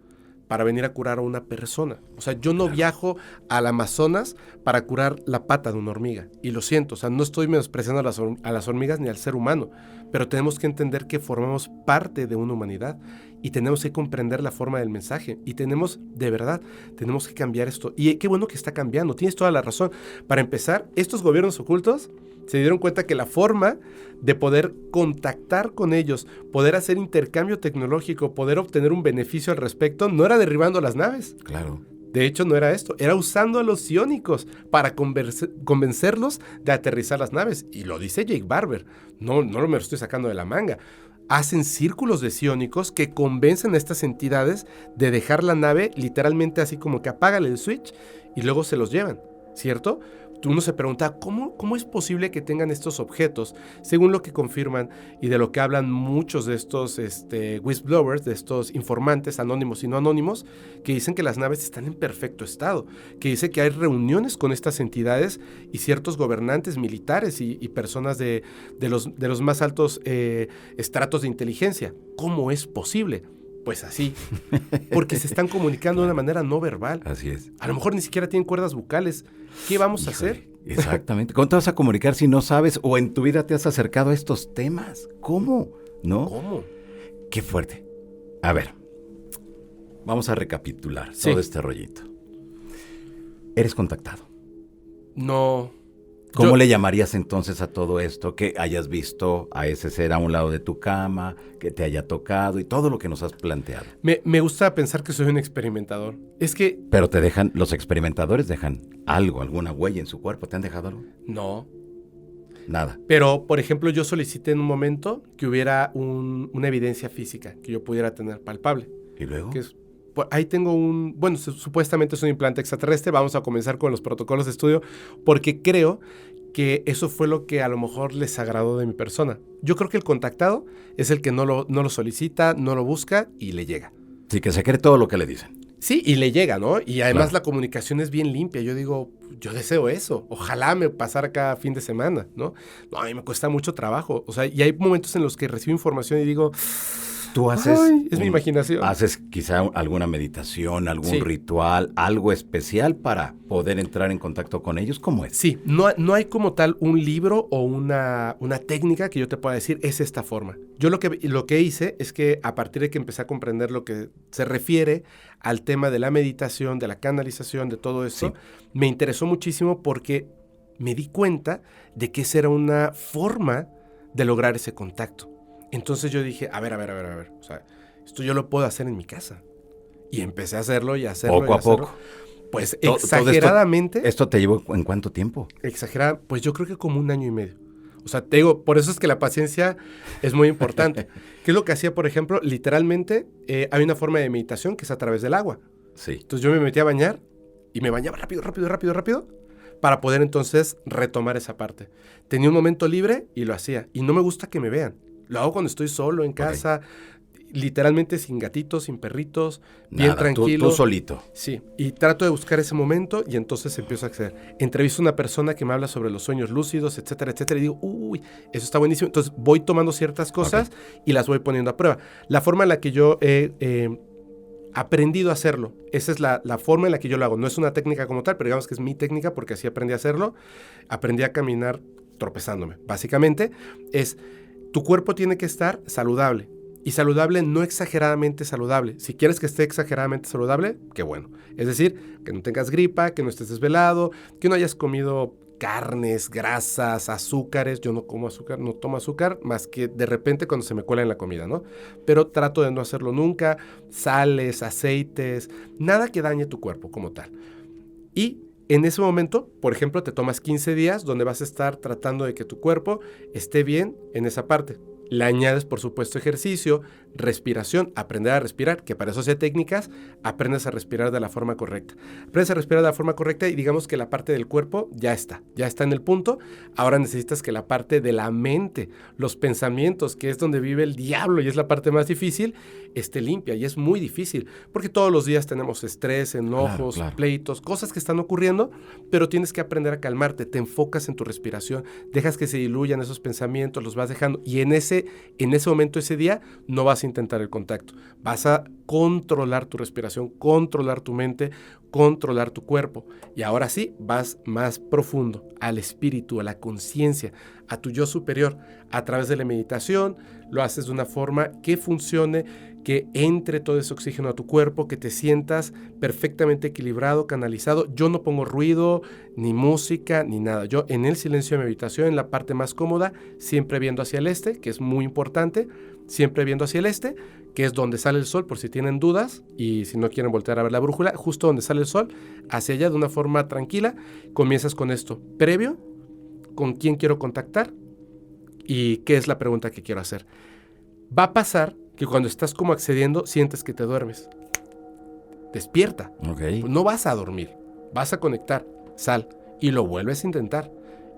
para venir a curar a una persona. O sea, yo no viajo al Amazonas para curar la pata de una hormiga. Y lo siento, o sea, no estoy menospreciando a las hormigas ni al ser humano, pero tenemos que entender que formamos parte de una humanidad y tenemos que comprender la forma del mensaje. Y tenemos que cambiar esto. Y qué bueno que está cambiando, tienes toda la razón. Para empezar, estos gobiernos ocultos se dieron cuenta que la forma de poder contactar con ellos, poder hacer intercambio tecnológico, poder obtener un beneficio al respecto, no era derribando las naves. Claro. De hecho, no era esto, era usando a los psiónicos para convencerlos de aterrizar las naves. Y lo dice Jake Barber, no me lo estoy sacando de la manga. Hacen círculos de psiónicos que convencen a estas entidades de dejar la nave literalmente así como que apágale el switch y luego se los llevan, ¿cierto? Uno se pregunta, ¿cómo es posible que tengan estos objetos? Según lo que confirman y de lo que hablan muchos de estos whistleblowers, de estos informantes anónimos y no anónimos, que dicen que las naves están en perfecto estado, que dice que hay reuniones con estas entidades y ciertos gobernantes militares y personas de los más altos estratos de inteligencia. ¿Cómo es posible? Pues así, porque se están comunicando de una manera no verbal. Así es. A lo mejor ni siquiera tienen cuerdas vocales. ¿Qué vamos a hacer? Exactamente. ¿Cómo te vas a comunicar si no sabes o en tu vida te has acercado a estos temas? ¿Cómo? ¿No? ¿Cómo? Qué fuerte. A ver, vamos a recapitular todo este rollito. ¿Eres contactado? No. ¿Cómo le llamarías entonces a todo esto que hayas visto a ese ser a un lado de tu cama, que te haya tocado y todo lo que nos has planteado? Me gusta pensar que soy un experimentador. Es que... Pero los experimentadores dejan algo, alguna huella en su cuerpo. ¿Te han dejado algo? No. Nada. Pero, por ejemplo, yo solicité en un momento que hubiera una evidencia física que yo pudiera tener palpable. ¿Y luego? Ahí tengo supuestamente es un implante extraterrestre. Vamos a comenzar con los protocolos de estudio porque creo que eso fue lo que a lo mejor les agradó de mi persona. Yo creo que el contactado es el que no lo solicita, no lo busca y le llega. Sí, que se cree todo lo que le dicen. Sí, y le llega, ¿no? Y además Claro. la comunicación es bien limpia. Yo digo, yo deseo eso. Ojalá me pasara cada fin de semana, ¿no? No, a mí me cuesta mucho trabajo. O sea, y hay momentos en los que recibo información y digo... Tú haces... Ay, es mi imaginación. ¿Haces quizá alguna meditación, algún Sí. ritual, algo especial para poder entrar en contacto con ellos? ¿Cómo es? Sí, no hay como tal un libro o una técnica que yo te pueda decir, es esta forma. Yo lo que hice es que a partir de que empecé a comprender lo que se refiere al tema de la meditación, de la canalización, de todo eso, Sí. me interesó muchísimo porque me di cuenta de que esa era una forma de lograr ese contacto. Entonces yo dije, a ver, o sea, esto yo lo puedo hacer en mi casa. Y empecé a hacerlo y a hacerlo. Poco a poco. Pues Todo exageradamente. ¿Esto te llevó en cuánto tiempo? Exagerada, pues yo creo que como 1 año y medio. O sea, te digo, por eso es que la paciencia es muy importante. ¿Qué es lo que hacía, por ejemplo? Literalmente, hay una forma de meditación que es a través del agua. Sí. Entonces yo me metía a bañar y me bañaba rápido, para poder entonces retomar esa parte. Tenía un momento libre y lo hacía. Y no me gusta que me vean. Lo hago cuando estoy solo en casa, literalmente sin gatitos, sin perritos, bien Nada, tranquilo. Tú solito. Sí, y trato de buscar ese momento y entonces empiezo a acceder. Entrevisto a una persona que me habla sobre los sueños lúcidos, etcétera, etcétera, y digo, uy, eso está buenísimo. Entonces voy tomando ciertas cosas y las voy poniendo a prueba. La forma en la que yo he aprendido a hacerlo, esa es la forma en la que yo lo hago. No es una técnica como tal, pero digamos que es mi técnica porque así aprendí a hacerlo. Aprendí a caminar tropezándome. Básicamente es, tu cuerpo tiene que estar saludable. Y saludable, no exageradamente saludable. Si quieres que esté exageradamente saludable, qué bueno. Es decir, que no tengas gripa, que no estés desvelado, que no hayas comido carnes, grasas, azúcares. Yo no como azúcar, no tomo azúcar, más que de repente cuando se me cuela en la comida, ¿no? Pero trato de no hacerlo nunca. Sales, aceites, nada que dañe tu cuerpo como tal. Y en ese momento, por ejemplo, te tomas 15 días donde vas a estar tratando de que tu cuerpo esté bien en esa parte. Le añades, por supuesto, ejercicio, respiración, aprender a respirar, que para eso sé técnicas, aprendes a respirar de la forma correcta. Aprendes a respirar de la forma correcta y digamos que la parte del cuerpo ya está en el punto. Ahora necesitas que la parte de la mente, los pensamientos, que es donde vive el diablo y es la parte más difícil, esté limpia. Y es muy difícil, porque todos los días tenemos estrés, enojos, pleitos, cosas que están ocurriendo, pero tienes que aprender a calmarte, te enfocas en tu respiración, dejas que se diluyan esos pensamientos, los vas dejando y en ese momento, ese día, no vas a intentar el contacto. Vas a controlar tu respiración, controlar tu mente, controlar tu cuerpo. Y ahora sí, vas más profundo, al espíritu, a la conciencia, a tu yo superior. A través de la meditación, lo haces de una forma que funcione, que entre todo ese oxígeno a tu cuerpo, que te sientas perfectamente equilibrado, canalizado. Yo no pongo ruido, ni música, ni nada. Yo en el silencio de meditación, en la parte más cómoda, siempre viendo hacia el este, que es muy importante, siempre viendo hacia el este, que es donde sale el sol, por si tienen dudas, y si no quieren voltear a ver la brújula, justo donde sale el sol, hacia allá de una forma tranquila, comienzas con esto, previo, con quién quiero contactar, y qué es la pregunta que quiero hacer. Va a pasar que cuando estás como accediendo, sientes que te duermes. Despierta. Okay. No vas a dormir, vas a conectar, sal, y lo vuelves a intentar.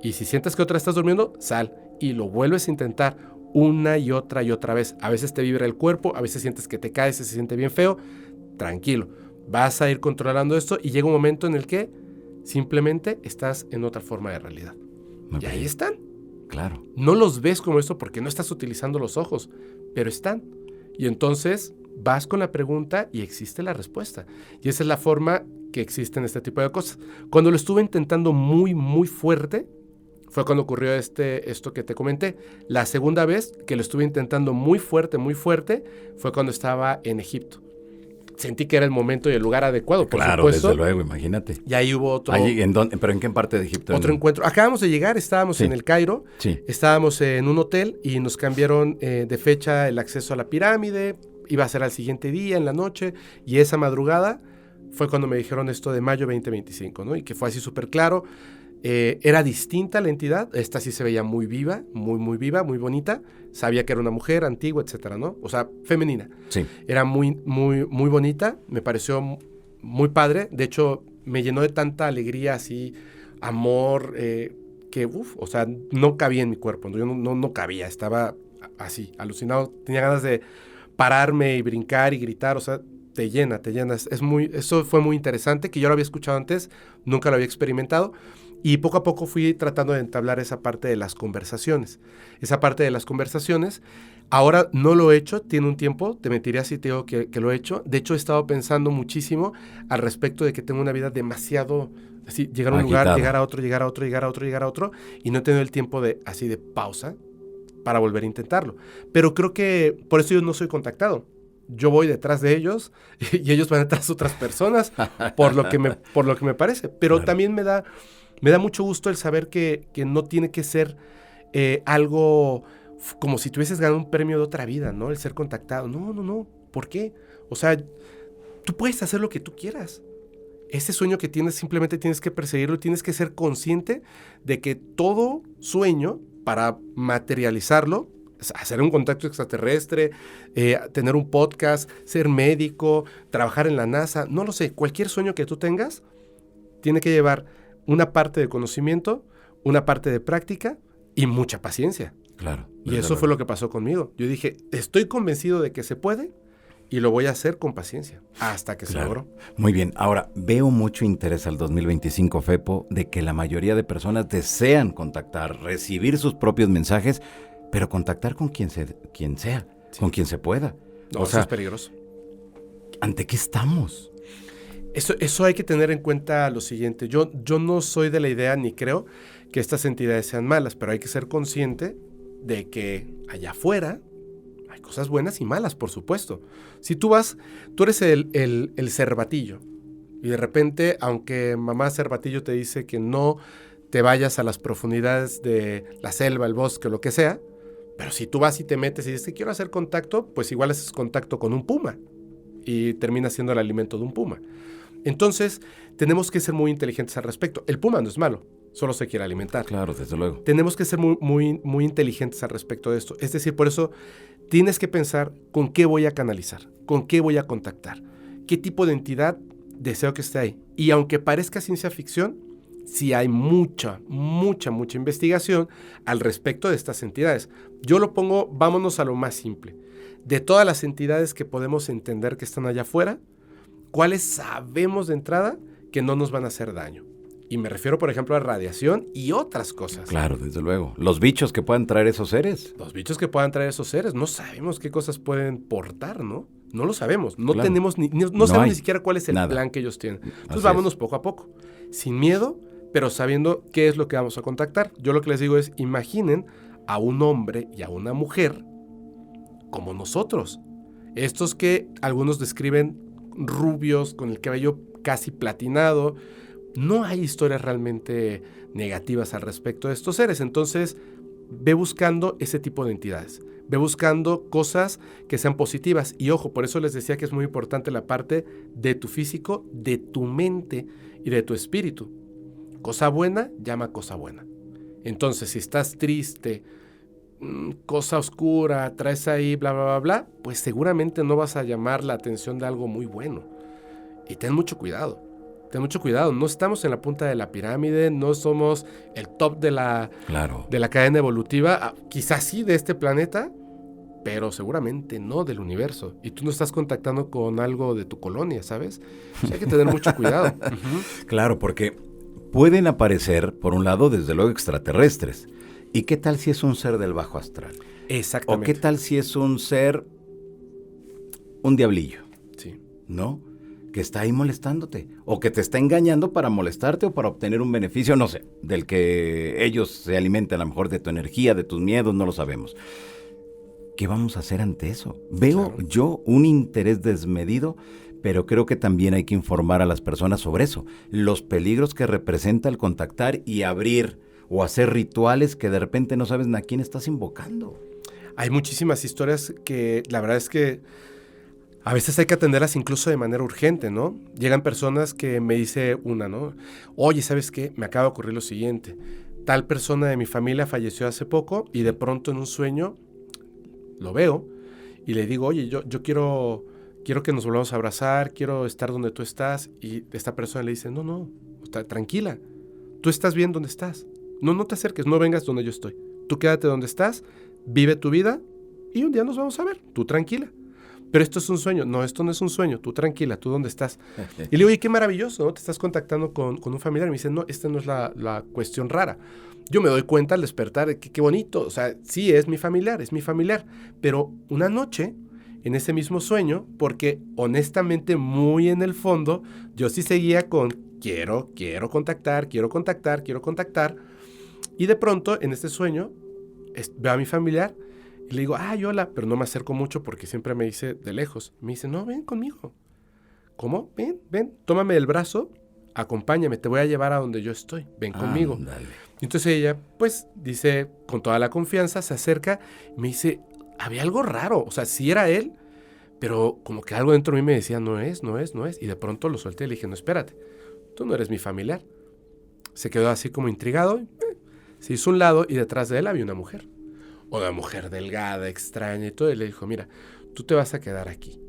Y si sientes que otra vez estás durmiendo, sal, y lo vuelves a intentar una y otra vez. A veces te vibra el cuerpo, a veces sientes que te caes, se siente bien feo. Tranquilo, vas a ir controlando esto y llega un momento en el que simplemente estás en otra forma de realidad. Okay. Y ahí están. Claro. No los ves como esto porque no estás utilizando los ojos, pero están. Y entonces vas con la pregunta y existe la respuesta. Y esa es la forma que existen este tipo de cosas. Cuando lo estuve intentando muy, muy fuerte, fue cuando ocurrió esto que te comenté. La segunda vez que lo estuve intentando muy fuerte, fue cuando estaba en Egipto. Sentí que era el momento y el lugar adecuado, por claro, supuesto. Desde luego, imagínate. Y ahí hubo otro... ¿Pero en qué parte de Egipto? Otro encuentro. Acabamos de llegar, estábamos en el Cairo, estábamos en un hotel y nos cambiaron de fecha el acceso a la pirámide, iba a ser al siguiente día, en la noche, y esa madrugada fue cuando me dijeron esto de mayo 2025, ¿no? Y que fue así súper claro. Era distinta la entidad, esta sí se veía muy viva, muy viva, muy bonita. Sabía que era una mujer antigua, etcétera, ¿no? O sea, femenina. Sí. Era muy bonita, me pareció muy padre. De hecho, me llenó de tanta alegría, así, amor, que, o sea, no cabía en mi cuerpo. Yo no cabía, estaba así, alucinado. Tenía ganas de pararme y brincar y gritar, o sea, te llena. Eso fue muy interesante, que yo lo había escuchado antes, nunca lo había experimentado. Y poco a poco fui tratando de entablar esa parte de las conversaciones. Ahora no lo he hecho, tiene un tiempo, te mentiría si te digo que lo he hecho. De hecho, he estado pensando muchísimo al respecto de que tengo una vida demasiado... Así, llegar a un lugar, llegar a otro, y no he tenido el tiempo de pausa para volver a intentarlo. Pero creo que por eso yo no soy contactado. Yo voy detrás de ellos y ellos van detrás de otras personas por lo que me parece. Pero claro. También me da mucho gusto el saber que no tiene que ser algo como si tuvieses ganado un premio de otra vida, ¿no? El ser contactado. No. ¿Por qué? O sea, tú puedes hacer lo que tú quieras. Ese sueño que tienes simplemente tienes que perseguirlo, tienes que ser consciente de que todo sueño, para materializarlo, hacer un contacto extraterrestre, tener un podcast, ser médico, trabajar en la NASA, no lo sé, cualquier sueño que tú tengas tiene que llevar una parte de conocimiento, una parte de práctica y mucha paciencia. Claro. Y eso fue lo que pasó conmigo. Yo dije, estoy convencido de que se puede y lo voy a hacer con paciencia hasta que se logró. Muy bien. Ahora, veo mucho interés al 2025, Fepo, de que la mayoría de personas desean contactar, recibir sus propios mensajes, pero contactar con quien sea, con quien se pueda. No, eso es peligroso. ¿Ante qué estamos? Eso hay que tener en cuenta lo siguiente. Yo no soy de la idea ni creo que estas entidades sean malas, pero hay que ser consciente de que allá afuera hay cosas buenas y malas, por supuesto. Si tú eres el cervatillo y de repente, aunque mamá cervatillo te dice que no te vayas a las profundidades de la selva, el bosque, lo que sea, pero si tú vas y te metes y dices que quiero hacer contacto, pues igual haces contacto con un puma y termina siendo el alimento de un puma. Entonces, tenemos que ser muy inteligentes al respecto. El puma no es malo, solo se quiere alimentar. Claro, desde luego. Tenemos que ser muy inteligentes al respecto de esto. Es decir, por eso tienes que pensar con qué voy a canalizar, con qué voy a contactar, qué tipo de entidad deseo que esté ahí. Y aunque parezca ciencia ficción, sí hay mucha investigación al respecto de estas entidades. Yo lo pongo, vámonos a lo más simple. De todas las entidades que podemos entender que están allá afuera, ¿cuáles sabemos de entrada que no nos van a hacer daño? Y me refiero, por ejemplo, a radiación y otras cosas. Claro, desde luego. Los bichos que puedan traer esos seres. No sabemos qué cosas pueden portar, ¿no? No lo sabemos. No tenemos no sabemos ni siquiera cuál es el plan que ellos tienen. Entonces vámonos poco a poco. Sin miedo, pero sabiendo qué es lo que vamos a contactar. Yo lo que les digo es, imaginen a un hombre y a una mujer como nosotros. Estos que algunos describen rubios, con el cabello casi platinado. No hay historias realmente negativas al respecto de estos seres. Entonces, ve buscando ese tipo de entidades. Ve buscando cosas que sean positivas. Y ojo, por eso les decía que es muy importante la parte de tu físico, de tu mente y de tu espíritu. Cosa buena, llama cosa buena. Entonces, si estás triste, cosa oscura, traes ahí bla, bla, bla, bla, pues seguramente no vas a llamar la atención de algo muy bueno. Y ten mucho cuidado. No estamos en la punta de la pirámide, no somos el top de la cadena evolutiva, quizás sí de este planeta, pero seguramente no del universo. Y tú no estás contactando con algo de tu colonia, ¿sabes? O sea, hay que tener mucho cuidado. Claro, porque pueden aparecer, por un lado, desde luego, extraterrestres. ¿Y qué tal si es un ser del bajo astral? Exactamente. ¿O qué tal si es un ser un diablillo, Sí. ¿no? Que está ahí molestándote, o que te está engañando para molestarte o para obtener un beneficio, no sé, del que ellos se alimentan, a lo mejor de tu energía, de tus miedos, no lo sabemos. ¿Qué vamos a hacer ante eso? Veo yo un interés desmedido, pero creo que también hay que informar a las personas sobre eso, los peligros que representa el contactar y abrir o hacer rituales que de repente no sabes a quién estás invocando. Hay muchísimas historias que la verdad es que a veces hay que atenderlas incluso de manera urgente, ¿no? Llegan personas que me dice una, ¿no? Oye, ¿sabes qué? Me acaba de ocurrir lo siguiente. Tal persona de mi familia falleció hace poco y de pronto en un sueño lo veo y le digo, oye, yo quiero que nos volvamos a abrazar, quiero estar donde tú estás. Y esta persona le dice, no, tranquila, tú estás bien donde estás. No te acerques, no vengas donde yo estoy. Tú quédate donde estás, vive tu vida y un día nos vamos a ver, tú tranquila. Pero esto es un sueño. No, esto no es un sueño. Tú tranquila, ¿tú dónde estás? Y le digo, oye, qué maravilloso, ¿no? Te estás contactando con un familiar. Y me dice, no, esta no es la cuestión rara. Yo me doy cuenta al despertar, qué bonito. O sea, sí, es mi familiar. Pero una noche, en ese mismo sueño, porque honestamente, muy en el fondo, yo sí seguía con quiero contactar. Y de pronto, en este sueño, veo a mi familiar. Y le digo, hola, pero no me acerco mucho porque siempre me dice de lejos. Me dice, no, ven conmigo. ¿Cómo? Ven, tómame el brazo, acompáñame, te voy a llevar a donde yo estoy, ven conmigo. Dale. Entonces ella, pues, dice, con toda la confianza, se acerca y me dice, había algo raro, o sea, sí era él, pero como que algo dentro de mí me decía, no es. Y de pronto lo solté y le dije, no, espérate, tú no eres mi familiar. Se quedó así como intrigado, se hizo a un lado y detrás de él había una mujer. Una mujer delgada, extraña y todo. Y le dijo, mira, tú te vas a quedar aquí.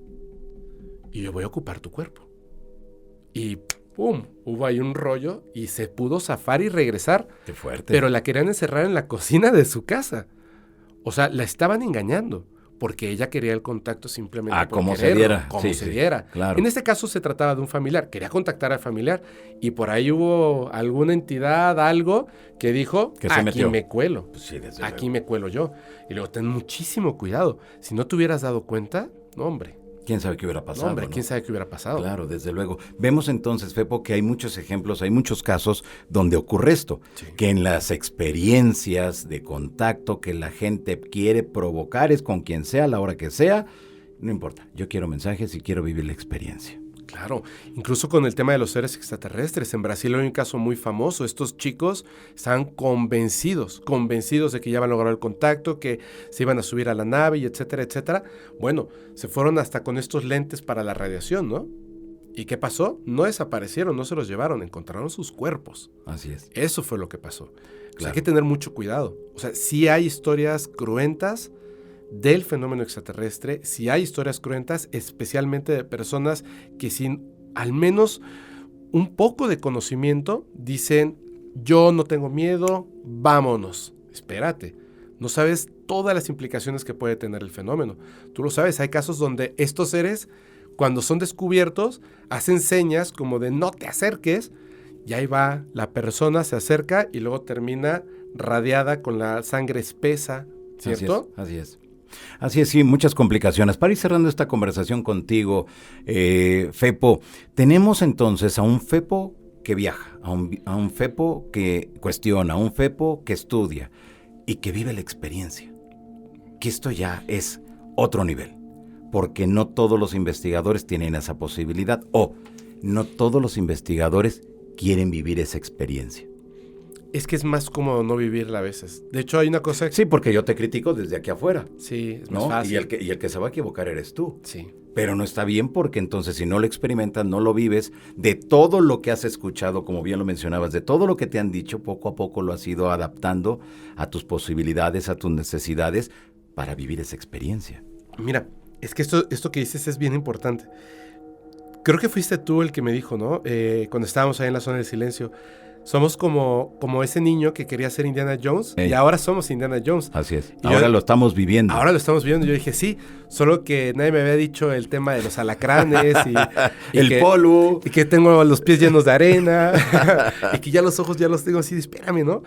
Y yo voy a ocupar tu cuerpo. Y ¡pum! Hubo ahí un rollo y se pudo zafar y regresar. Qué fuerte. Pero la querían encerrar en la cocina de su casa. O sea, la estaban engañando. Porque ella quería el contacto simplemente por como quererlo, se diera. como se diera. Claro. En este caso se trataba de un familiar. Quería contactar al familiar. Y por ahí hubo alguna entidad, algo, que dijo, que se aquí metió. me cuelo. Pues sí, desde Aquí luego. me cuelo yo. Y luego, ten muchísimo cuidado. Si no te hubieras dado cuenta, no, hombre. ¿Quién sabe qué hubiera pasado? No, quién sabe qué hubiera pasado. Claro, desde luego. Vemos entonces, Fepo, que hay muchos ejemplos, hay muchos casos donde ocurre esto, Sí. que en las experiencias de contacto que la gente quiere provocar es con quien sea, a la hora que sea, no importa, yo quiero mensajes y quiero vivir la experiencia. Claro, incluso con el tema de los seres extraterrestres. En Brasil hay un caso muy famoso. Estos chicos estaban convencidos de que ya iban a lograr el contacto, que se iban a subir a la nave y etcétera, etcétera. Bueno, se fueron hasta con estos lentes para la radiación, ¿no? ¿Y qué pasó? No desaparecieron, no se los llevaron, encontraron sus cuerpos. Así es. Eso fue lo que pasó. O sea, Claro. hay que tener mucho cuidado. O sea, sí hay historias cruentas del fenómeno extraterrestre, si hay historias cruentas, especialmente de personas que sin al menos un poco de conocimiento dicen, yo no tengo miedo, vámonos. Espérate, no sabes todas las implicaciones que puede tener el fenómeno. Tú lo sabes, hay casos donde estos seres, cuando son descubiertos, hacen señas como de no te acerques, y ahí va, la persona se acerca y luego termina radiada con la sangre espesa, ¿cierto? Así es. Así es, sí, muchas complicaciones. Para ir cerrando esta conversación contigo, Fepo, tenemos entonces a un Fepo que viaja, a un Fepo que cuestiona, a un Fepo que estudia y que vive la experiencia. Que esto ya es otro nivel, porque no todos los investigadores tienen esa posibilidad o no todos los investigadores quieren vivir esa experiencia. Es que es más cómodo no vivirla a veces. De hecho, hay una cosa... Sí, porque yo te critico desde aquí afuera. Sí, es más ¿No? fácil. Y el que se va a equivocar eres tú. Sí. Pero no está bien porque entonces si no lo experimentas, no lo vives, de todo lo que has escuchado, como bien lo mencionabas, de todo lo que te han dicho, poco a poco lo has ido adaptando a tus posibilidades, a tus necesidades, para vivir esa experiencia. Mira, es que esto que dices es bien importante. Creo que fuiste tú el que me dijo, ¿no? Cuando estábamos ahí en la zona del silencio. Somos como ese niño que quería ser Indiana Jones y ahora somos Indiana Jones. Así es. Y ahora lo estamos viviendo. Ahora lo estamos viviendo. Yo dije, sí, solo que nadie me había dicho el tema de los alacranes y el polvo. Y que tengo los pies llenos de arena y que ya los ojos ya los tengo así, espérame, ¿no?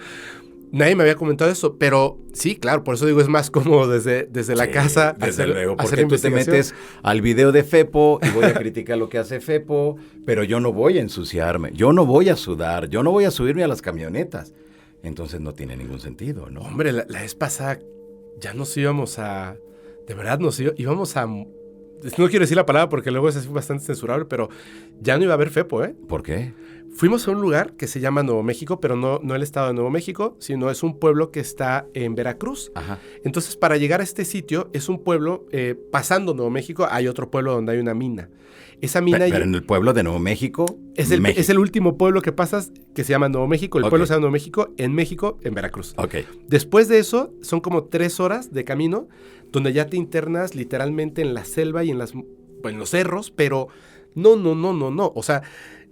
Nadie me había comentado eso, pero sí, claro, por eso digo, es más cómodo desde la casa desde luego, hacer porque tú te metes al video de Fepo y voy a criticar lo que hace Fepo, pero yo no voy a ensuciarme, yo no voy a sudar, yo no voy a subirme a las camionetas. Entonces no tiene ningún sentido, ¿no? Hombre, la vez pasada ya nos íbamos a... De verdad, íbamos a... No quiero decir la palabra porque luego es así bastante censurable, pero ya no iba a haber Fepo, ¿eh? ¿Por qué? Fuimos a un lugar que se llama Nuevo México, pero no el estado de Nuevo México, sino es un pueblo que está en Veracruz. Ajá. Entonces, para llegar a este sitio, es un pueblo, pasando Nuevo México, hay otro pueblo donde hay una mina. Esa mina... Pero en el pueblo de Nuevo México... Es el último pueblo que pasas, que se llama Nuevo México. El pueblo se llama Nuevo México, en Veracruz. Okay. Después de eso, son como 3 horas de camino, donde ya te internas literalmente en la selva y en los cerros, pero no. O sea,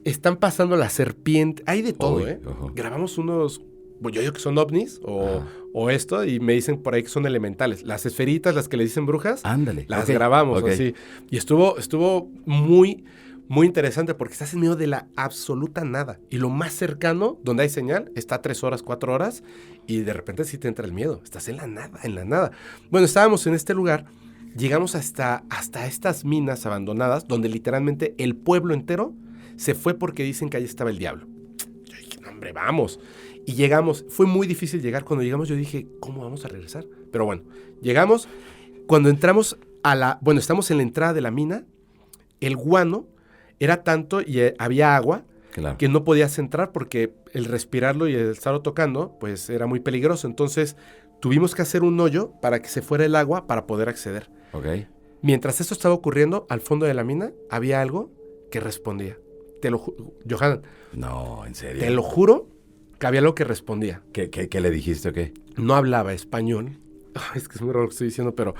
están pasando la serpiente, hay de todo, ¿eh? Uh-huh. Grabamos unos, yo digo que son ovnis o esto, y me dicen por ahí que son elementales. Las esferitas, las que le dicen brujas, ándale, las grabamos así. Y estuvo muy, muy interesante porque estás en medio de la absoluta nada. Y lo más cercano, donde hay señal, está 3 horas, 4 horas, y de repente sí te entra el miedo. Estás en la nada. Bueno, estábamos en este lugar, llegamos hasta estas minas abandonadas, donde literalmente el pueblo entero se fue porque dicen que ahí estaba el diablo. Yo dije, no, hombre, vamos. Y llegamos. Fue muy difícil llegar. Cuando llegamos yo dije, ¿cómo vamos a regresar? Pero bueno, llegamos. Cuando entramos estamos en la entrada de la mina. El guano era tanto y había agua que no podías entrar porque el respirarlo y el estarlo tocando, pues era muy peligroso. Entonces tuvimos que hacer un hoyo para que se fuera el agua para poder acceder. Okay. Mientras esto estaba ocurriendo, al fondo de la mina había algo que respondía. Te lo juro, Johan. No, en serio. Te lo juro que había algo que respondía. ¿Qué le dijiste o qué? No hablaba español. Es que es muy raro lo que estoy diciendo, pero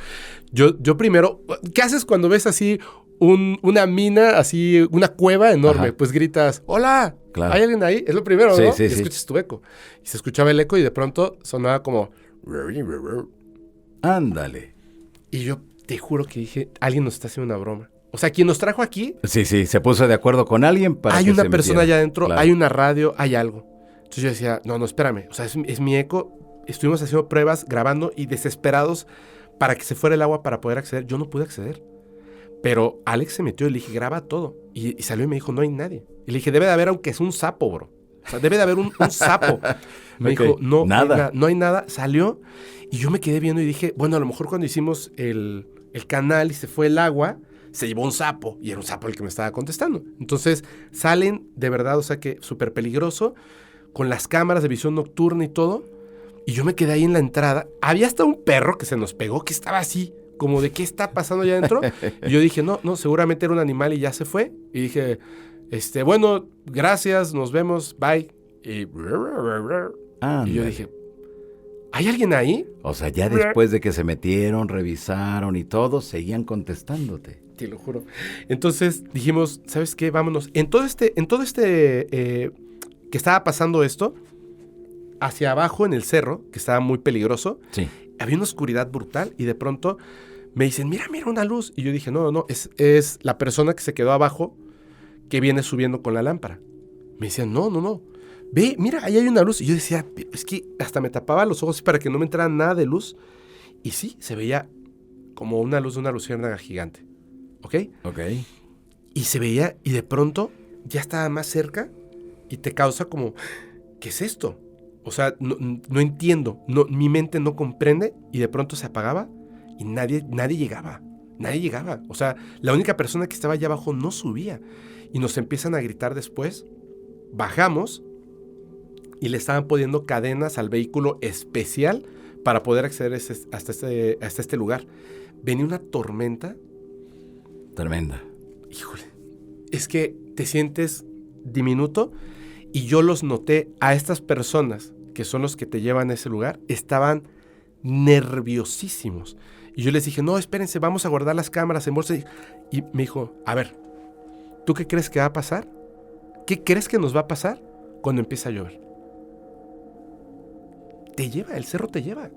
yo primero... ¿Qué haces cuando ves así una mina, así una cueva enorme? Ajá. Pues gritas, ¡hola! Claro. ¿Hay alguien ahí? Es lo primero, ¿no? Sí, y escuchas tu eco. Y se escuchaba el eco y de pronto sonaba como... Ándale. Y yo te juro que dije, alguien nos está haciendo una broma. O sea, quien nos trajo aquí... Sí, se puso de acuerdo con alguien para hay que una persona allá adentro, claro. Hay una radio, hay algo. Entonces yo decía, no, espérame. O sea, es mi eco. Estuvimos haciendo pruebas, grabando y desesperados para que se fuera el agua para poder acceder. Yo no pude acceder. Pero Alex se metió y le dije, graba todo. Y salió y me dijo, no hay nadie. Y le dije, debe de haber, aunque es un sapo, bro. O sea, debe de haber un sapo. Me dijo, no, nada. No hay nada. Salió y yo me quedé viendo y dije, bueno, a lo mejor cuando hicimos el canal y se fue el agua... se llevó un sapo, y era un sapo el que me estaba contestando. Entonces, salen de verdad, o sea que súper peligroso, con las cámaras de visión nocturna y todo, y yo me quedé ahí en la entrada. Había hasta un perro que se nos pegó, que estaba así, como de qué está pasando allá adentro. Y yo dije, no, seguramente era un animal y ya se fue. Y dije, bueno, gracias, nos vemos, bye. Y yo dije, ¿hay alguien ahí? O sea, ya después de que se metieron, revisaron y todo, seguían contestándote. Te lo juro. Entonces dijimos, ¿sabes qué? Vámonos. En todo este que estaba pasando esto, hacia abajo en el cerro, que estaba muy peligroso, sí, había una oscuridad brutal y de pronto me dicen, mira una luz. Y yo dije, no, es la persona que se quedó abajo que viene subiendo con la lámpara. Me decían, no. Ve, mira, ahí hay una luz. Y yo decía, es que hasta me tapaba los ojos para que no me entrara nada de luz. Y sí, se veía como una luz de una luciérnaga gigante. ¿Ok? Y se veía, y de pronto ya estaba más cerca y te causa como, ¿qué es esto? O sea, no entiendo, mi mente no comprende y de pronto se apagaba y nadie llegaba. O sea, la única persona que estaba allá abajo no subía. Y nos empiezan a gritar después, bajamos y le estaban poniendo cadenas al vehículo especial para poder acceder hasta este lugar. Venía una tormenta. Tremenda. Híjole, es que te sientes diminuto y yo los noté a estas personas que son los que te llevan a ese lugar, estaban nerviosísimos. Y yo les dije, no, espérense, vamos a guardar las cámaras en bolsa. Y me dijo, a ver, ¿tú qué crees que va a pasar? ¿Qué crees que nos va a pasar cuando empieza a llover? Te lleva, el cerro te lleva.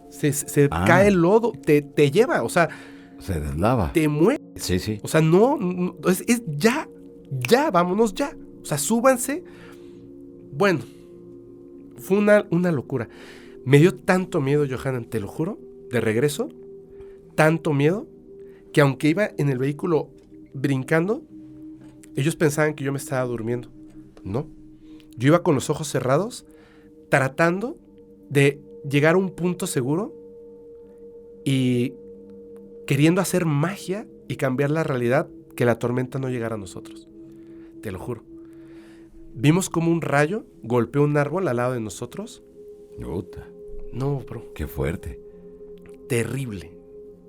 Se cae el lodo, te lleva, o sea... Se deslava. Te mueres. Sí. O sea, no es ya, vámonos ya. O sea, súbanse. Bueno, Fue una locura. Me dio tanto miedo, Johanan, te lo juro, de regreso, tanto miedo, que aunque iba en el vehículo brincando, ellos pensaban que yo me estaba durmiendo. No. Yo iba con los ojos cerrados, tratando de llegar a un punto seguro y queriendo hacer magia y cambiar la realidad, que la tormenta no llegara a nosotros. Te lo juro. Vimos como un rayo golpeó un árbol al lado de nosotros. Puta. No, bro. Qué fuerte. Terrible.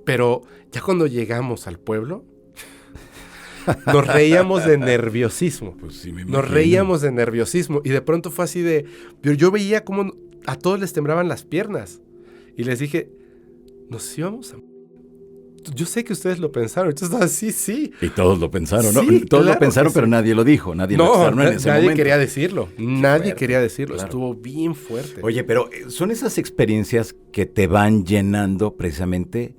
Pero ya cuando llegamos al pueblo, nos reíamos de nerviosismo. Pues sí, me imagino. Nos reíamos de nerviosismo. Y de pronto fue así de... Pero yo veía cómo a todos les temblaban las piernas. Y les dije, nos íbamos a... Yo sé que ustedes lo pensaron. Entonces, sí. Y todos lo pensaron, ¿no? Sí, todos claro lo pensaron, pero nadie lo dijo. Nadie lo externó en ese nadie momento. quería decirlo. Nadie fuerte, quería decirlo. claro. Estuvo bien fuerte. Oye, pero son esas experiencias que te van llenando precisamente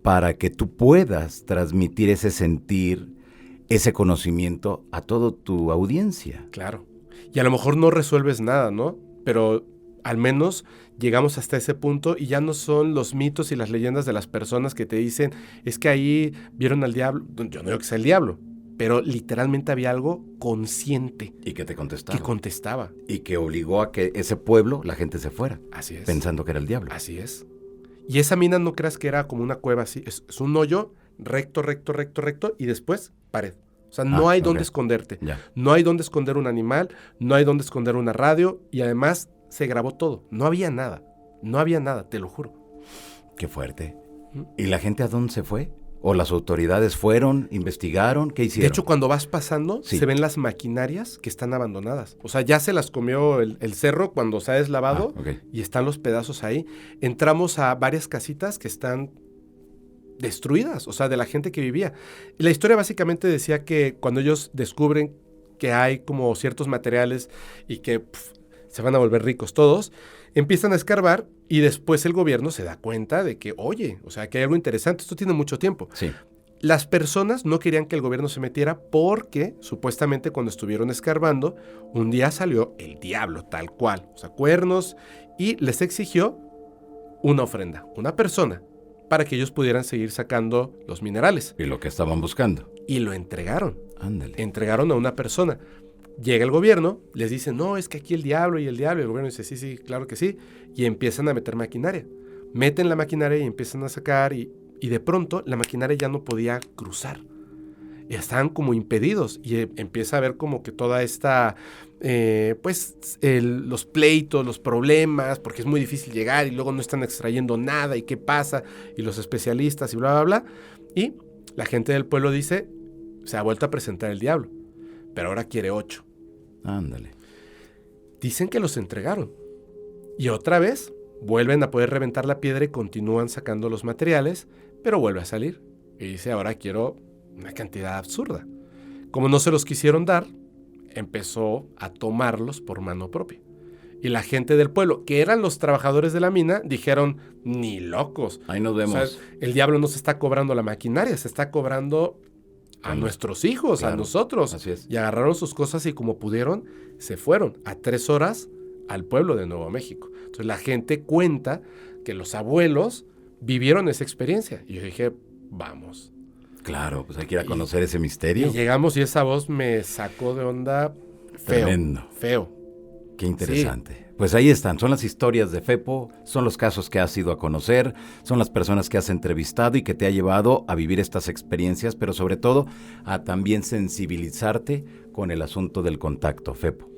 para que tú puedas transmitir ese sentir, ese conocimiento a toda tu audiencia. Claro. Y a lo mejor no resuelves nada, ¿no? Pero al menos llegamos hasta ese punto y ya no son los mitos y las leyendas de las personas que te dicen, es que ahí vieron al diablo. Yo no digo que sea el diablo, pero literalmente había algo consciente. Y que te contestaba. Que contestaba. Y que obligó a que ese pueblo, la gente se fuera. Así es. Pensando que era el diablo. Así es. Y esa mina no creas que era como una cueva así. Es un hoyo recto y después pared. O sea, no hay dónde esconderte. Ya. No hay dónde esconder un animal, no hay dónde esconder una radio y además se grabó todo. No había nada, te lo juro. Qué fuerte. ¿Y la gente a dónde se fue? ¿O las autoridades fueron, investigaron? ¿Qué hicieron? De hecho, cuando vas pasando, Sí. se ven las maquinarias que están abandonadas. O sea, ya se las comió el cerro cuando se ha deslavado y están los pedazos ahí. Entramos a varias casitas que están destruidas, o sea, de la gente que vivía. Y la historia básicamente decía que cuando ellos descubren que hay como ciertos materiales y que se van a volver ricos todos, empiezan a escarbar y después el gobierno se da cuenta de que, oye, o sea, que hay algo interesante, esto tiene mucho tiempo. Sí. Las personas no querían que el gobierno se metiera porque supuestamente cuando estuvieron escarbando, un día salió el diablo tal cual, o sea, cuernos, y les exigió una ofrenda, una persona, para que ellos pudieran seguir sacando los minerales. Y lo que estaban buscando. Y lo entregaron. Ándale. Entregaron a una persona. Llega el gobierno, les dice, no, es que aquí el diablo. Y el gobierno dice, sí, claro que sí. Y empiezan a meter maquinaria. Meten la maquinaria y empiezan a sacar y de pronto la maquinaria ya no podía cruzar. Y estaban como impedidos y empieza a ver como que toda esta, los pleitos, los problemas, porque es muy difícil llegar y luego no están extrayendo nada y qué pasa, y los especialistas y bla, bla, bla. Y la gente del pueblo dice, se ha vuelto a presentar el diablo, pero ahora quiere 8. Ándale. Dicen que los entregaron. Y otra vez vuelven a poder reventar la piedra y continúan sacando los materiales, pero vuelve a salir. Y dice, ahora quiero una cantidad absurda. Como no se los quisieron dar, empezó a tomarlos por mano propia. Y la gente del pueblo, que eran los trabajadores de la mina, dijeron, ni locos. Ahí nos vemos. O sea, el diablo no se está cobrando la maquinaria, se está cobrando a nuestros hijos, claro, a nosotros. Así es. Y agarraron sus cosas y como pudieron, se fueron a 3 horas al pueblo de Nuevo México. Entonces la gente cuenta que los abuelos vivieron esa experiencia. Y yo dije, vamos. Claro, pues hay que ir a conocer ese misterio. Y llegamos y esa voz me sacó de onda feo. Tremendo. Feo. Qué interesante. Sí. Pues ahí están, son las historias de Fepo, son los casos que has ido a conocer, son las personas que has entrevistado y que te ha llevado a vivir estas experiencias, pero sobre todo a también sensibilizarte con el asunto del contacto, Fepo.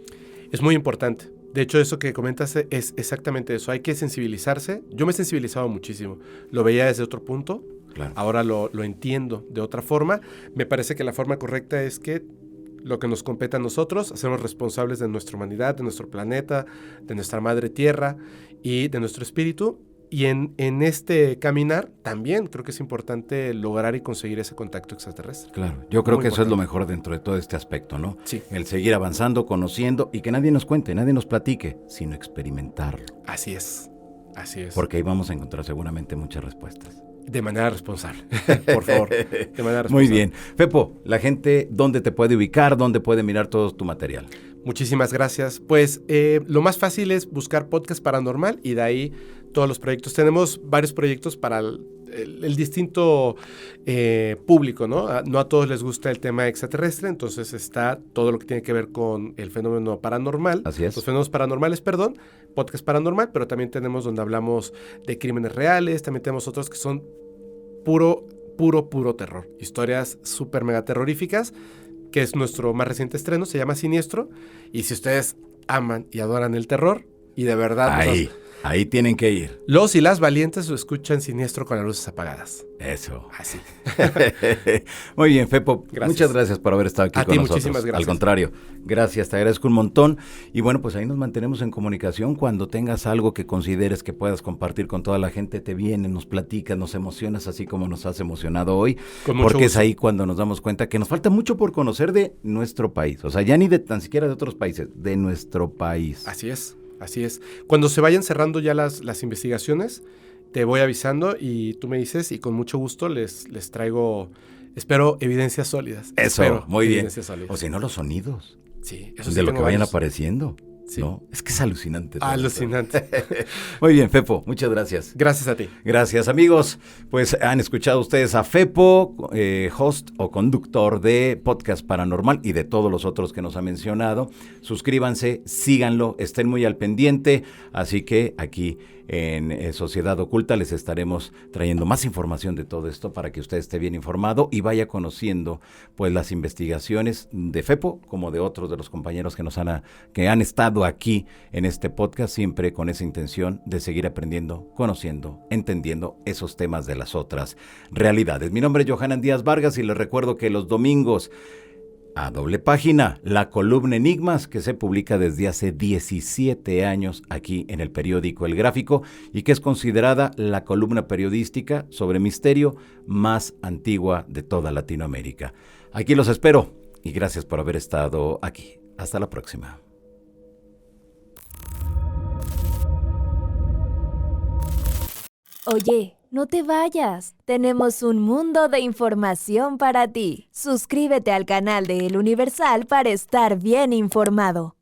Es muy importante. De hecho, eso que comentas es exactamente eso. Hay que sensibilizarse. Yo me he sensibilizado muchísimo. Lo veía desde otro punto. Claro. Ahora lo entiendo de otra forma. Me parece que la forma correcta es que lo que nos compete a nosotros, hacernos responsables de nuestra humanidad, de nuestro planeta, de nuestra madre tierra y de nuestro espíritu. Y en este caminar también creo que es importante lograr y conseguir ese contacto extraterrestre. Claro, yo creo Muy que importante. eso es lo mejor dentro de todo este aspecto, ¿no? Sí. El seguir avanzando, conociendo y que nadie nos cuente, nadie nos platique, sino experimentarlo. Así es, así es. Porque ahí vamos a encontrar seguramente muchas respuestas. De manera responsable, por favor. De manera responsable. Muy bien. Fepo, la gente, ¿dónde te puede ubicar? ¿Dónde puede mirar todo tu material? Muchísimas gracias. Pues lo más fácil es buscar Podcast Paranormal y de ahí todos los proyectos. Tenemos varios proyectos para el distinto público, ¿no? No a todos les gusta el tema extraterrestre, entonces está todo lo que tiene que ver con el fenómeno paranormal. Así es. Los fenómenos paranormales, perdón, Podcast Paranormal, pero también tenemos donde hablamos de crímenes reales, también tenemos otros que son puro terror. Historias súper mega terroríficas, que es nuestro más reciente estreno, se llama Siniestro. Y si ustedes aman y adoran el terror, y de verdad... Ahí tienen que ir. Los y las valientes lo escuchan Siniestro con las luces apagadas. Eso. Así. Muy bien, Fepo. Gracias. Muchas gracias por haber estado aquí a con ti, nosotros. Muchísimas gracias. Al contrario, gracias, te agradezco un montón. Y bueno, pues ahí nos mantenemos en comunicación. Cuando tengas algo que consideres que puedas compartir con toda la gente, te vienes, nos platicas, nos emocionas, así como nos has emocionado hoy. Con mucho porque gusto. Es ahí cuando nos damos cuenta que nos falta mucho por conocer de nuestro país. O sea, ya ni de tan siquiera de otros países, de nuestro país. Así es. Cuando se vayan cerrando ya las investigaciones, te voy avisando y tú me dices y con mucho gusto les traigo, espero, evidencias sólidas. Eso, muy bien. Sólidas. O si no, los sonidos. Sí, eso de lo que vayan varios. apareciendo. Sí. ¿No? Es que es alucinante. Alucinante. Muy bien, Fepo, muchas gracias. Gracias a ti. Gracias, amigos. Pues han escuchado ustedes a Fepo, host o conductor de Podcast Paranormal y de todos los otros que nos ha mencionado. Suscríbanse, síganlo, estén muy al pendiente. Así que aquí en Sociedad Oculta les estaremos trayendo más información de todo esto para que usted esté bien informado y vaya conociendo pues las investigaciones de Fepo como de otros de los compañeros que han estado aquí en este podcast, siempre con esa intención de seguir aprendiendo, conociendo, entendiendo esos temas de las otras realidades. Mi nombre es Johanan Díaz Vargas y les recuerdo que los domingos a doble página, la columna Enigmas, que se publica desde hace 17 años aquí en el periódico El Gráfico y que es considerada la columna periodística sobre misterio más antigua de toda Latinoamérica. Aquí los espero y gracias por haber estado aquí. Hasta la próxima. Oye, no te vayas. Tenemos un mundo de información para ti. Suscríbete al canal de El Universal para estar bien informado.